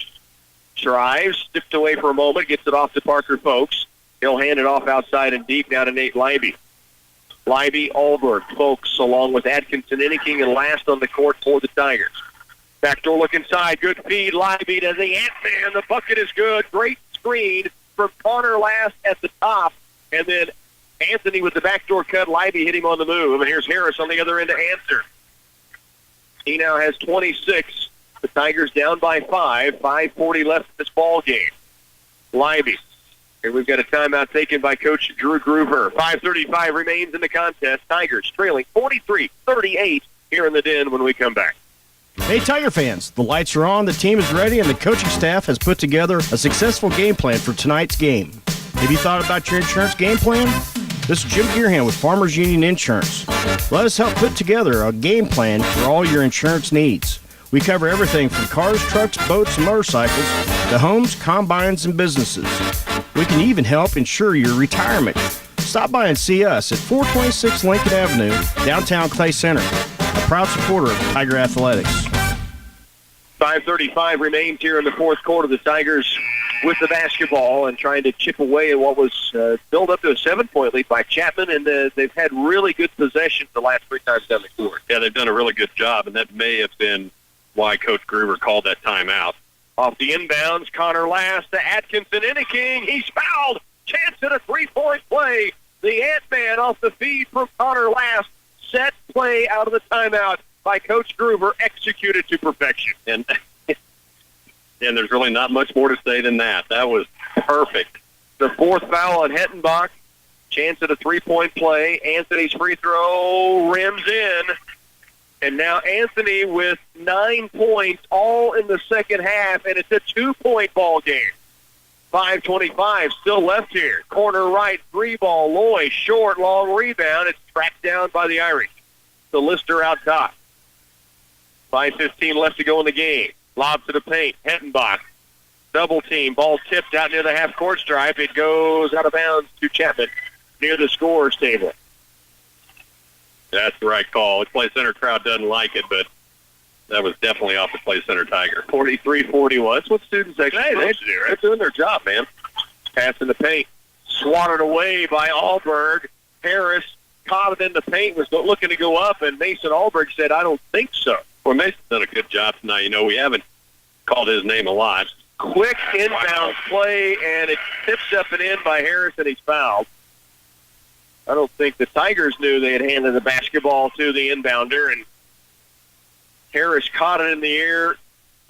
S17: Drives, steps away for a moment, gets it off to Parker Folks. He'll hand it off outside and deep down to Nate Libby. Libby, Alberg, Folks, along with Atkinson, Inniking, and Last on the court for the Tigers. Backdoor look inside. Good feed. Libby to the Ant-Man. The bucket is good. Great screen from Connor Last at the top. And then Anthony with the backdoor cut. Libby hit him on the move. And here's Harris on the other end to answer. He now has 26. The Tigers down by 5. 5:40 left in this ball game. Libby. Here we've got a timeout taken by Coach Drew Groover. 5:35 remains in the contest. Tigers trailing 43-38 here in the Den when we come back.
S10: Hey, Tiger fans, the lights are on, the team is ready, and the coaching staff has put together a successful game plan for tonight's game. Have you thought about your insurance game plan? This is Jim Gearhan with Farmers Union Insurance. Let us help put together a game plan for all your insurance needs. We cover everything from cars, trucks, boats, and motorcycles to homes, combines, and businesses. We can even help insure your retirement. Stop by and see us at 426 Lincoln Avenue, downtown Clay Center. A proud supporter of Tiger Athletics.
S17: 5:35 remains here in the fourth quarter. The Tigers with the basketball and trying to chip away at what was built up to a 7-point lead by Chapman, and they've had really good possession the last 3 times down the court.
S16: Yeah, they've done a really good job, and that may have been why Coach Gruber called that timeout.
S17: Off the inbounds, Connor Last to Atkinson Inniking. He's fouled. Chance at a 3-point play. The Ant-Man off the feed from Connor Last. Set play out of the timeout by Coach Gruber, executed to perfection.
S16: And there's really not much more to say than that. That was perfect.
S17: The 4th foul on Hettenbach. Chance at a 3-point play. Anthony's free throw rims in. And now Anthony with 9 points, all in the second half, and it's a 2-point ball game. 5:25 still left here. Corner right, 3-ball. Loy, short, long rebound. It's tracked down by the Irish. The Lister out top. 5:15 left to go in the game. Lob to the paint. Hettenbach. Double team. Ball tipped out near the half-court stripe. It goes out of bounds to Chapman near the scorer's table.
S16: That's the right call. The Play Center crowd doesn't like it, but that was definitely off the Play Center Tiger.
S17: 43-41. That's what students actually do. They're doing their job, man. Pass in the paint. Swatted away by Alberg. Harris caught it in the paint, was looking to go up, and Mason Alberg said, I don't think so.
S16: Well, Mason's done a good job tonight. We haven't called his name a lot.
S17: Quick inbound play, and it tips up and in by Harris, and he's fouled. I don't think the Tigers knew they had handed the basketball to the inbounder, and Harris caught it in the air,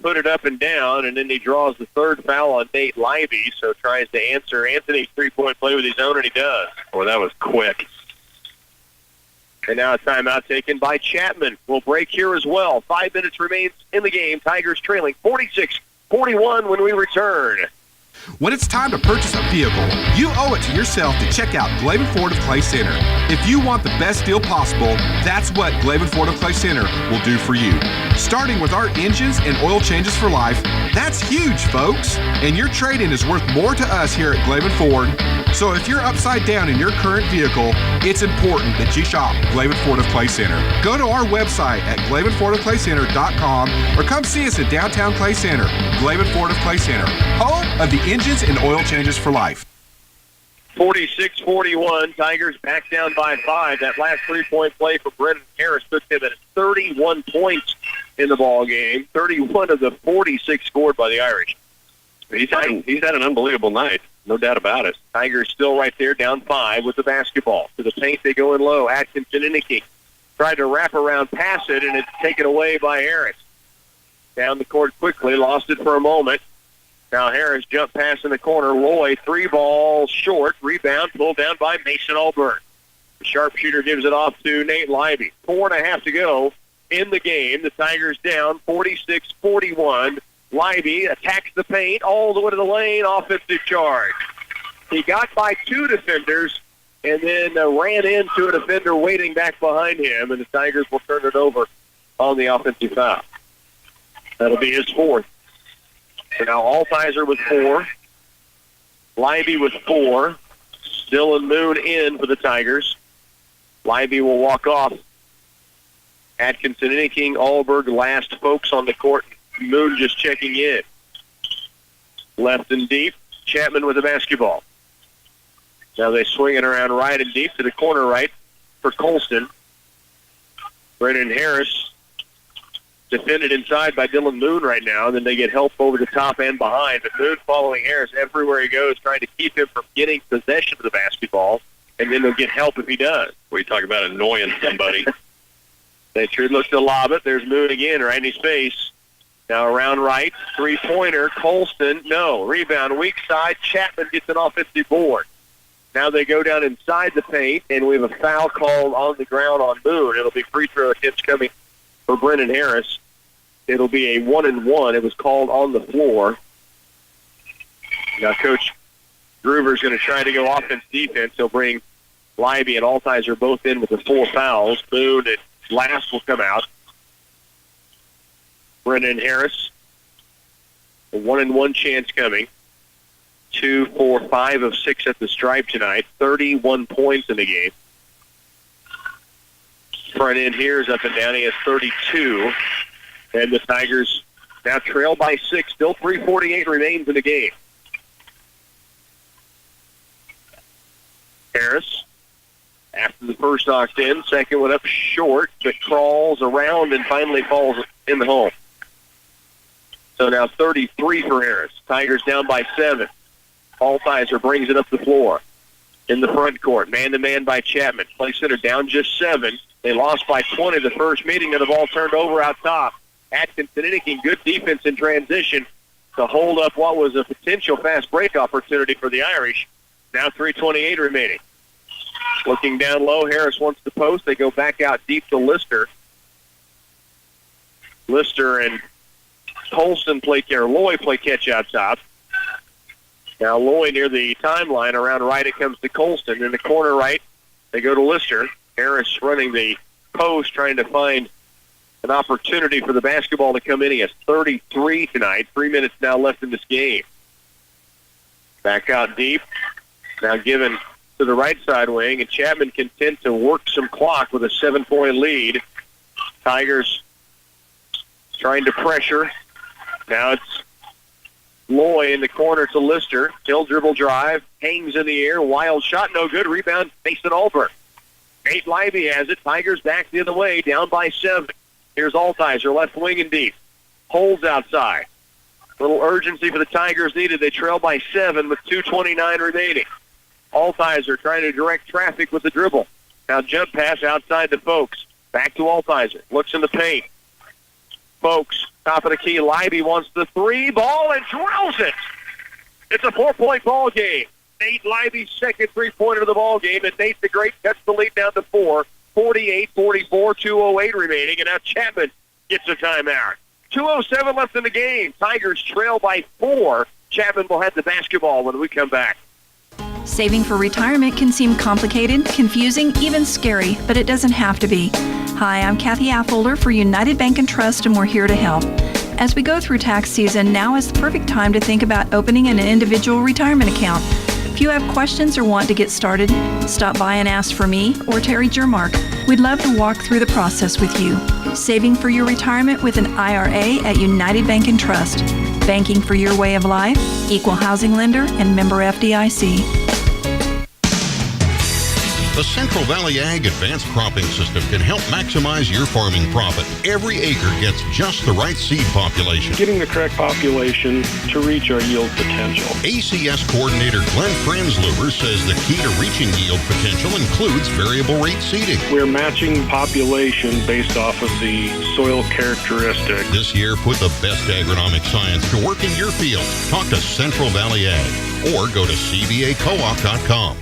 S17: put it up and down, and then he draws the third foul on Nate Libby, so tries to answer Anthony's three-point play with his own, and he does.
S16: Boy, that was quick.
S17: And now a timeout taken by Chapman. We'll break here as well. 5 minutes remains in the game. Tigers trailing 46-41 when we return.
S14: When it's time to purchase a vehicle, you owe it to yourself to check out Glavin Ford of Clay Center. If you want the best deal possible, that's what Glavin Ford of Clay Center will do for you. Starting with our engines and oil changes for life, that's huge, folks. And your trade-in is worth more to us here at Glavin Ford. So if you're upside down in your current vehicle, it's important that you shop Glavin Ford of Clay Center. Go to our website at GlavinFordofClayCenter.com or come see us at downtown Clay Center. Glavin Ford of Clay Center, home of the engines and oil changes for life.
S17: 46-41, Tigers back down by 5. That last three-point play for Brennan Harris took him at 31 points in the ball game. 31 of the 46 scored by the Irish.
S16: He's had an unbelievable night, no doubt about it.
S17: Tigers still right there, down 5 with the basketball. To the paint, they go in low. Atkinson Innicky tried to wrap around, pass it, and it's taken away by Harris. Down the court quickly, lost it for a moment. Now Harris jump pass in the corner. Loy, 3 ball short. Rebound pulled down by Mason Alburn. The sharpshooter gives it off to Nate Libby. 4.5 to go in the game. The Tigers down 46-41. Libby attacks the paint all the way to the lane. Offensive charge. He got by 2 defenders and then ran into a defender waiting back behind him, and the Tigers will turn it over on the offensive foul. That'll be his 4th. So now Altizer with 4. Libby with 4. Dylan Moon in for the Tigers. Libby will walk off. Atkinson, Inniking, Allberg, last folks on the court. Moon just checking in. Left and deep. Chapman with the basketball. Now they swing it around right and deep to the corner right for Colston. Brennan Harris defended inside by Dylan Moon right now, and then they get help over the top and behind. But Moon following Harris everywhere he goes, trying to keep him from getting possession of the basketball, and then they'll get help if he does.
S16: We talk about annoying somebody.
S17: They sure look to lob it. There's Moon again right in his face. Now around right, three-pointer, Colston, no. Rebound, weak side, Chapman gets an offensive board. Now they go down inside the paint, and we have a foul called on the ground on Moon. It'll be free throw attempts coming for Brennan Harris. It'll be a 1-and-1. It was called on the floor. Now Coach Groover's going to try to go offense-defense. He'll bring Libby and Altizer both in with the 4 fouls. Moon and Last will come out. Brennan Harris, a 1-and-1 chance coming. 2, 4, 5 of 6 at the stripe tonight. 31 points in the game. Front end here is up and down. He has 32. And the Tigers now trail by 6. Still 3:48 remains in the game. Harris, after the first knocked in, second one up short, but crawls around and finally falls in the hole. So now 33 for Harris. Tigers down by 7. Altizer brings it up the floor. In the front court, man-to-man by Chapman. Play center down just 7. They lost by 20 the first meeting, and the ball turned over out top. Atkinson Inniking, good defense in transition to hold up what was a potential fast break opportunity for the Irish. Now 3:28 remaining. Looking down low, Harris wants the post. They go back out deep to Lister. Lister and Colston Loy play catch out top. Now Loy near the timeline. Around right it comes to Colston. In the corner right, they go to Lister. Harris running the post, trying to find an opportunity for the basketball to come in. He has 33 tonight. 3 minutes now left in this game. Back out deep. Now given to the right side wing, and Chapman content to work some clock with a 7-point lead. Tigers trying to pressure. Now it's Loy in the corner to Lister. He'll dribble drive, hangs in the air, wild shot, no good. Rebound, Mason Alburn. Nate Libby has it. Tigers back the other way, down by 7. Here's Altizer, left wing and deep. Holds outside. Little urgency for the Tigers needed. They trail by 7 with 2:29 remaining. Altizer trying to direct traffic with the dribble. Now jump pass outside to Folks. Back to Altizer. Looks in the paint. Folks, top of the key. Libby wants the 3 ball and drills it. It's a 4-point ball game. Nate Libby's second 3-pointer of the ball game, and Nate the Great cuts the lead down to 4. 48-44, 2:08 remaining, and now Chapman gets a timeout. 2:07 left in the game. Tigers trail by 4. Chapman will have the basketball when we come back.
S2: Saving for retirement can seem complicated, confusing, even scary, but it doesn't have to be. Hi, I'm Kathy Affolter for United Bank and Trust, and we're here to help. As we go through tax season, now is the perfect time to think about opening an individual retirement account. If you have questions or want to get started, stop by and ask for me or Terry Jermark. We'd love to walk through the process with you. Saving for your retirement with an IRA at United Bank and Trust. Banking for your way of life, equal housing lender, and member FDIC.
S18: The Central Valley Ag Advanced Cropping System can help maximize your farming profit. Every acre gets just the right seed population.
S19: Getting the correct population to reach our yield potential.
S18: ACS Coordinator Glenn Franzluber says the key to reaching yield potential includes variable rate seeding.
S19: We're matching population based off of the soil characteristic.
S18: This year, put the best agronomic science to work in your field. Talk to Central Valley Ag or go to cvacoop.com.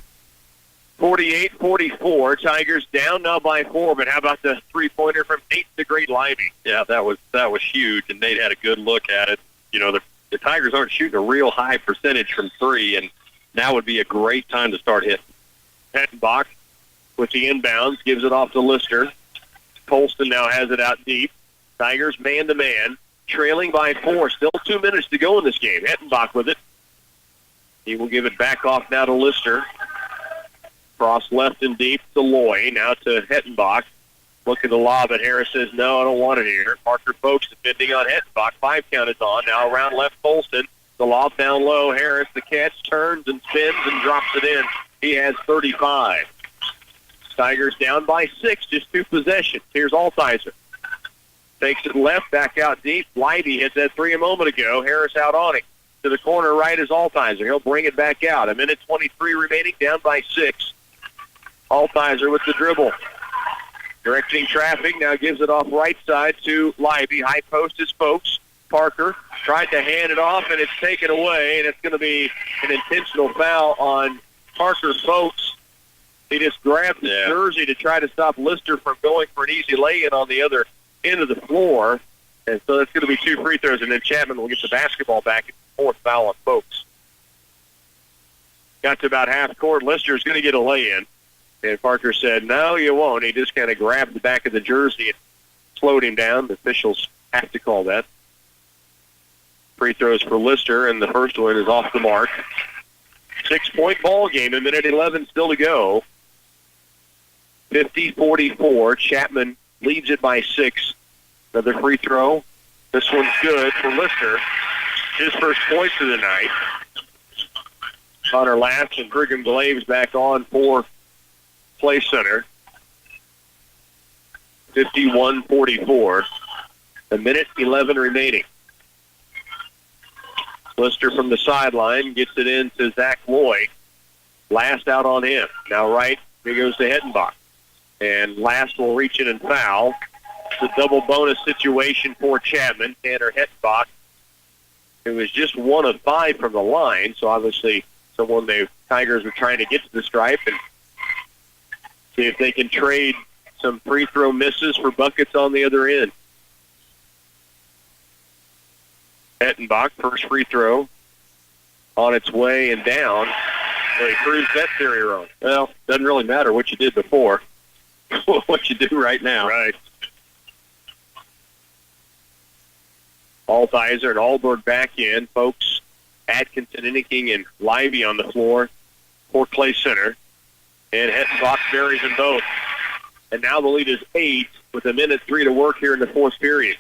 S17: 48-44, Tigers down now by 4, but how about the 3-pointer from Nate the Great Libby?
S16: Yeah, that was huge, and Nate had a good look at it. You know, the Tigers aren't shooting a real high percentage from 3, and now would be a great time to start hitting.
S17: Hettenbach with the inbounds, gives it off to Lister. Colston now has it out deep. Tigers man-to-man, trailing by 4. Still 2 minutes to go in this game. Hettenbach with it. He will give it back off now to Lister. Cross left and deep to Loy. Now to Hettenbach. Looking to lob it. Harris says, no, I don't want it here. Parker Folks defending on Hettenbach. 5 count is on. Now around left Colston. The lob down low. Harris, the catch, turns and spins and drops it in. He has 35. Tigers down by 6, just 2 possessions. Here's Altizer. Takes it left, back out deep. Libby hit that 3 a moment ago. Harris out on it. To the corner right is Altizer. He'll bring it back out. 1:23 remaining, down by 6. Altizer with the dribble. Directing traffic, now gives it off right side to Libby. High post is Folks. Parker tried to hand it off, and it's taken away, and it's going to be an intentional foul on Parker Folks. He just grabbed his jersey to try to stop Lister from going for an easy lay-in on the other end of the floor. And so that's going to be 2 free throws, and then Chapman will get the basketball back. It's the 4th foul on Folks. Got to about half court. Lister's going to get a lay-in. And Parker said, no, you won't. He just kind of grabbed the back of the jersey and slowed him down. The officials have to call that. Free throws for Lister, and the first one is off the mark. 6-point ball game, 1:11 still to go. 50-44. Chapman leads it by 6. Another free throw. This one's good for Lister. His first points of the night. Connor Lass and Brigham Glaves back on for Play Center. 51-44. 1:11 remaining. Lister from the sideline gets it in to Zach Loy. Last out on him. Now right, here goes to Hettenbach. And Last will reach in and foul. It's a double bonus situation for Chapman. Tanner Hettenbach, who was just 1 of 5 from the line, so obviously someone the Tigers are trying to get to the stripe and see if they can trade some free throw misses for buckets on the other end. Hettenbach, first free throw on its way and down. So he proves that theory wrong. Well, doesn't really matter what you did before. What you do right now. Right. Altizer and Alborg back in. Folks, Atkinson, Inniking, and Livey on the floor for Clay Center. And Hettenbach buries them both. And now the lead is 8 with 1:03 to work here in the 4th period.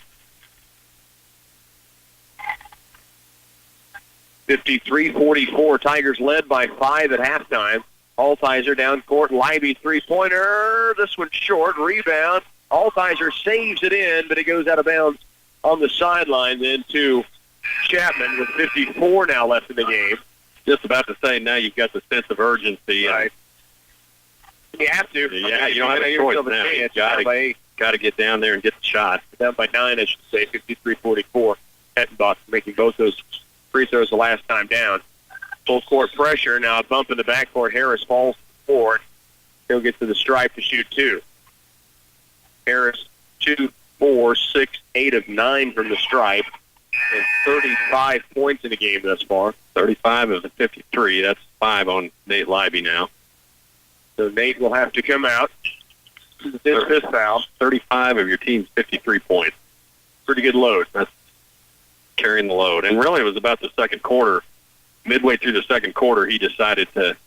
S17: 53-44. Tigers led by 5 at halftime. Altizer down court. Livey 3-pointer. This one's short. Rebound. Altizer saves it in, but it goes out of bounds on the sideline then to Chapman. Chapman with 54 now left in the game.
S16: Just about to say, now you've got the sense of urgency.
S17: Right. You have to.
S16: Yeah, you don't have a choice now. You got to get down there and get the shot.
S17: Down by 9, I should say, 53-44. Hettenbach making both those free throws the last time down. Full court pressure. Now a bump in the backcourt. Harris falls forward. He'll get to the stripe to shoot 2. Harris, 2, 4, 6, 8 of 9 from the stripe. And 35 points in the game thus far.
S16: 35 of the 53. That's 5 on Nate Libby now.
S17: So Nate will have to come out. His 5th foul.
S16: 35 of your team's 53 points.
S17: Pretty good load.
S16: That's carrying the load. And really it was about the second quarter. Midway through the second quarter, he decided to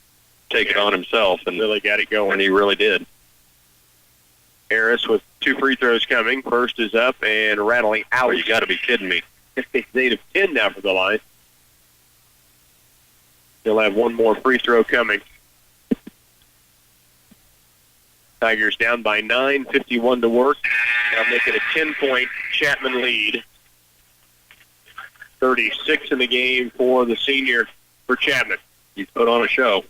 S16: take it on himself and
S17: really got it going.
S16: And he really did.
S17: Harris with 2 free throws coming. First is up and rattling out.
S16: Oh, you got to be kidding me.
S17: He's 8 of 10 now for the line. He'll have 1 more free throw coming. Tigers down by 9, 51 to work. Now making a 10-point Chapman lead. 36 in the game for the senior for Chapman.
S16: He's put on a show.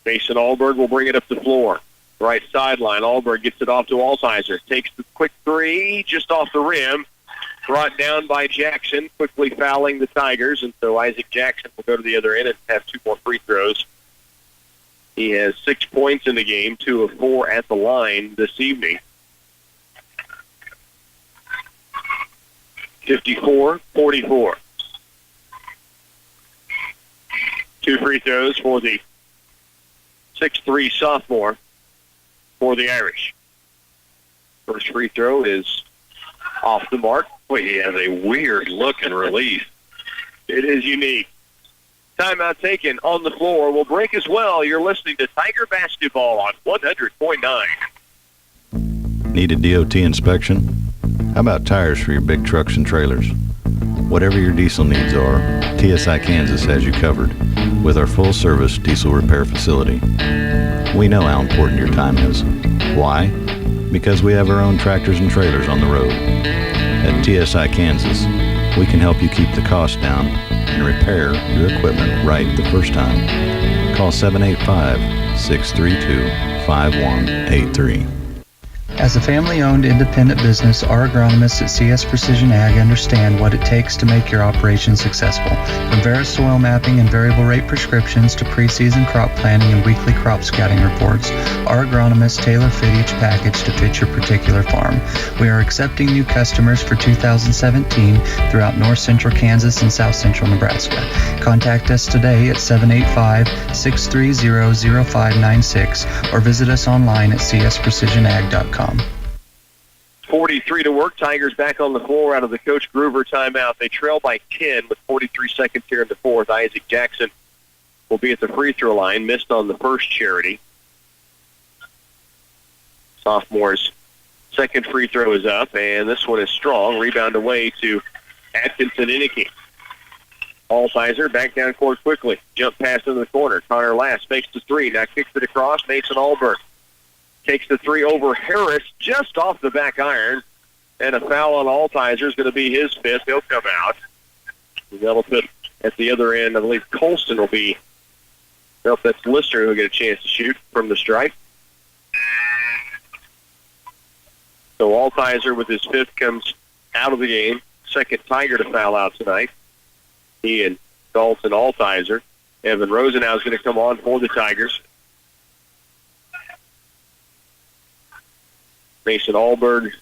S17: Mason Alberg will bring it up the floor. Right sideline. Alberg gets it off to Altizer. Takes the quick 3 just off the rim. Brought down by Jackson, quickly fouling the Tigers. And so Isaac Jackson will go to the other end and have 2 more free throws. He has 6 points in the game, 2 of 4 at the line this evening. 54-44. 2 free throws for the 6'3" sophomore for the Irish. First free throw is off the mark.
S16: Boy, he has a weird-looking release.
S17: It is unique. Timeout taken on the floor. We'll break as well. You're listening to Tiger Basketball on 100.9.
S7: Need a DOT inspection? How about tires for your big trucks and trailers? Whatever your diesel needs are, TSI Kansas has you covered with our full-service diesel repair facility. We know how important your time is. Why? Because we have our own tractors and trailers on the road. At TSI Kansas, we can help you keep the cost down and repair your equipment right the first time. Call 785-632-5183.
S13: As a family-owned independent business, our agronomists at CS Precision Ag understand what it takes to make your operation successful. From Veris soil mapping and variable rate prescriptions to pre-season crop planning and weekly crop scouting reports, our agronomists tailor-fit each package to fit your particular farm. We are accepting new customers for 2017 throughout north central Kansas and south central Nebraska. Contact us today at 785-630-0596 or visit us online at csprecisionag.com.
S17: 43 to work. Tigers back on the floor out of the Coach Groover timeout. They trail by 10 with 43 seconds here in the fourth. Isaac Jackson will be at the free throw line. Missed on the first charity. Sophomore's second free throw is up, and this one is strong. Rebound away to Atkinson Innicky. Altizer back down court quickly. Jump pass into the corner. Connor Last fakes the 3. Now kicks it across. Mason Alberg takes the 3 over Harris just off the back iron. And a foul on Altizer is going to be his 5th. He'll come out. That'll put at the other end, I believe Colston will be. Nope, that's Lister who'll get a chance to shoot from the stripe. So Altizer with his 5th comes out of the game. Second Tiger to foul out tonight. He and Dalton Altizer. Evan Rosenau is going to come on for the Tigers. Mason Alberg.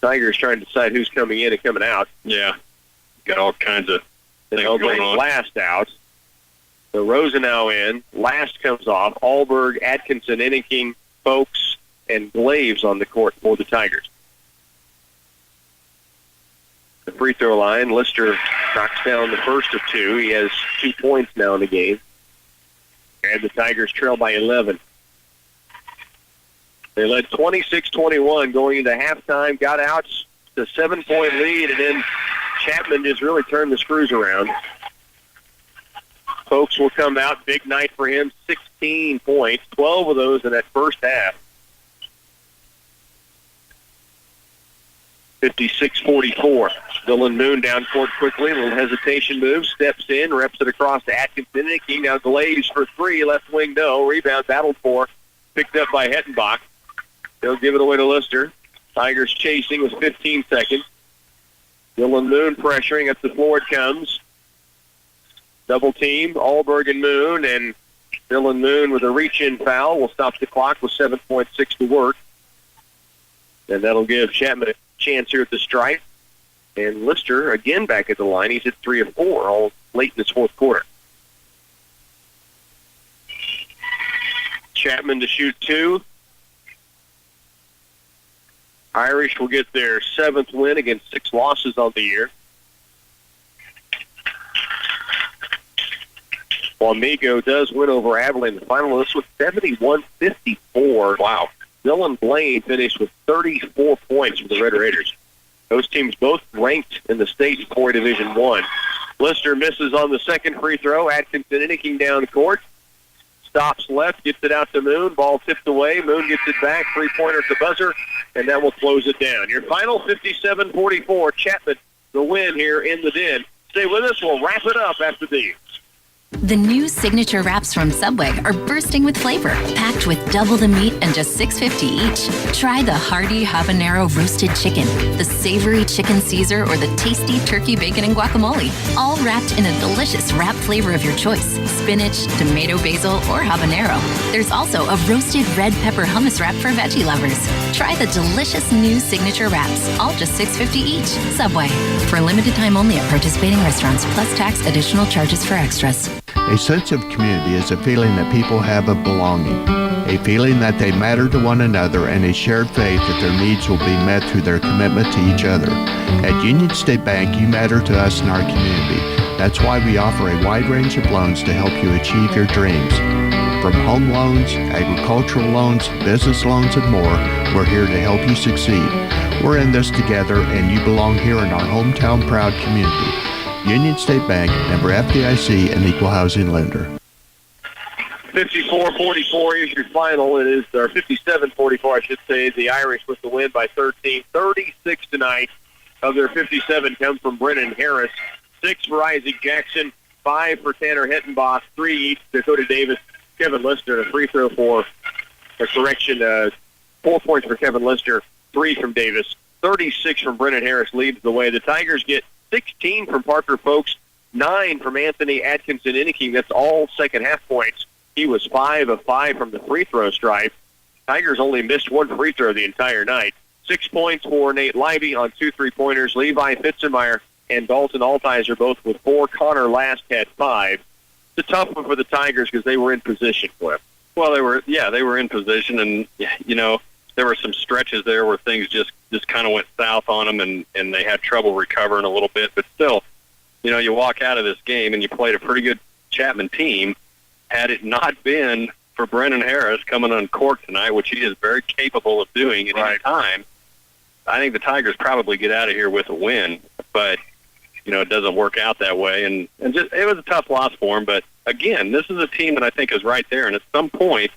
S17: Tigers trying to decide who's coming in and coming out.
S16: Yeah. Got all kinds of things
S17: going
S16: on.
S17: Last out. So Rosenau in. Last comes off. Alberg, Atkinson, Inniking, Folks, and Glaves on the court for the Tigers. The free throw line, Lister knocks down the first of 2. He has 2 points now in the game. And the Tigers trail by 11. They led 26-21 going into halftime, got out to 7-point lead, and then Chapman just really turned the screws around. Folks will come out. Big night for him, 16 points, 12 of those in that first half. 56-44. Dylan Moon down court quickly. A little hesitation move. Steps in. Reps it across to Atkinson. He now Glaze for three. Left wing, no. Rebound battled for. Picked up by Hettenbach. They'll give it away to Lister. Tigers chasing with 15 seconds. Dylan Moon pressuring. Up the floor it comes. Double team. Allberg and Moon. And Dylan Moon with a reach-in foul will stop the clock with 7.6 to work. And that'll give Chapman a chance here at the stripe. And Lister, again, back at the line. He's at 3 of 4, all late in this fourth quarter. Chapman to shoot 2. Irish will get their 7th win against 6 losses on the year. Wamego does win over Abilene in the final. This was 71-54. Wow. Dylan Blaine finished with 34 points for the Red Raiders. Those teams both ranked in the state in Corey Division I. Lister misses on the second free throw. Atkinson inking down court. Stops left, gets it out to Moon. Ball tipped away. Moon gets it back. Three-pointer at the buzzer, and that will close it down. Your final 57-44. Chapman, the win here in the Den. Stay with us. We'll wrap it up after these.
S15: The new signature wraps from Subway are bursting with flavor, packed with double the meat and just $6.50 each. Try the hearty habanero roasted chicken, the savory chicken Caesar, or the tasty turkey bacon and guacamole, all wrapped in a delicious wrap flavor of your choice: spinach, tomato basil, or habanero. There's also a roasted red pepper hummus wrap for veggie lovers. Try the delicious new signature wraps, all just $6.50 each. Subway. For a limited time only at participating restaurants, plus tax, additional charges for extras.
S12: A sense of community is a feeling that people have of belonging, a feeling that they matter to one another, and a shared faith that their needs will be met through their commitment to each other. At Union State Bank, you matter to us and our community. That's why we offer a wide range of loans to help you achieve your dreams. From home loans, agricultural loans, business loans, and more, we're here to help you succeed. We're in this together, and you belong here in our hometown proud community. Union State Bank, member FDIC, and equal housing lender.
S17: 54-44 is your final. It is, or 57-44, I should say. The Irish with the win by 13. 36 tonight of their 57 come from Brennan Harris. 6 for Isaac Jackson. 5 for Tanner Hettenbach. 3 each Dakota Davis, Kevin Lister, and a free throw for, 4 points for Kevin Lister. 3 from Davis. 36 from Brennan Harris leads the way. The Tigers get 16 from Parker Folks, 9 from Anthony Atkinson Inniking. That's all second half points. He was 5 of 5 from the free throw stripe. Tigers only missed 1 free throw the entire night. 6 points for Nate Leiby on 2 3-pointers. Levi Fitzenmeyer and Dalton Altizer both with 4. Connor Last had 5. It's a tough one for the Tigers because they were in position, Cliff.
S16: Well, they were in position, and, there were some stretches there where things just kind of went south on them, and they had trouble recovering a little bit. But still, you walk out of this game and you played a pretty good Chapman team. Had it not been for Brennan Harris coming on court tonight, which he is very capable of doing at any time, I think the Tigers probably get out of here with a win. But, it doesn't work out that way. And just it was a tough loss for them. But, again, this is a team that I think is right there. And at some point,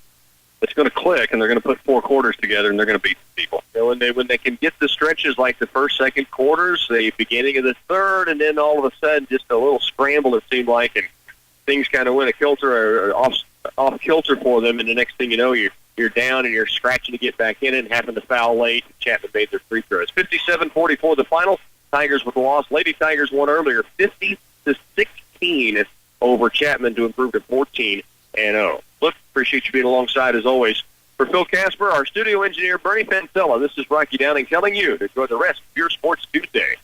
S16: it's going to click, and they're going to put 4 quarters together, and they're going to beat people.
S17: When they can get the stretches like the first, second quarters, the beginning of the third, and then all of a sudden just a little scramble it seemed like, and things kind of went a kilter or off kilter for them, and the next thing you know, you're down and you're scratching to get back in it and having to foul late. Chapman made their free throws. 57-44 the final. Tigers with the loss. Lady Tigers won earlier 50-16 over Chapman to improve to 14-0. Look, appreciate you being alongside as always. For Phil Casper, our studio engineer, Bernie Pancella, this is Rocky Downing telling you to enjoy the rest of your Sports Tuesday.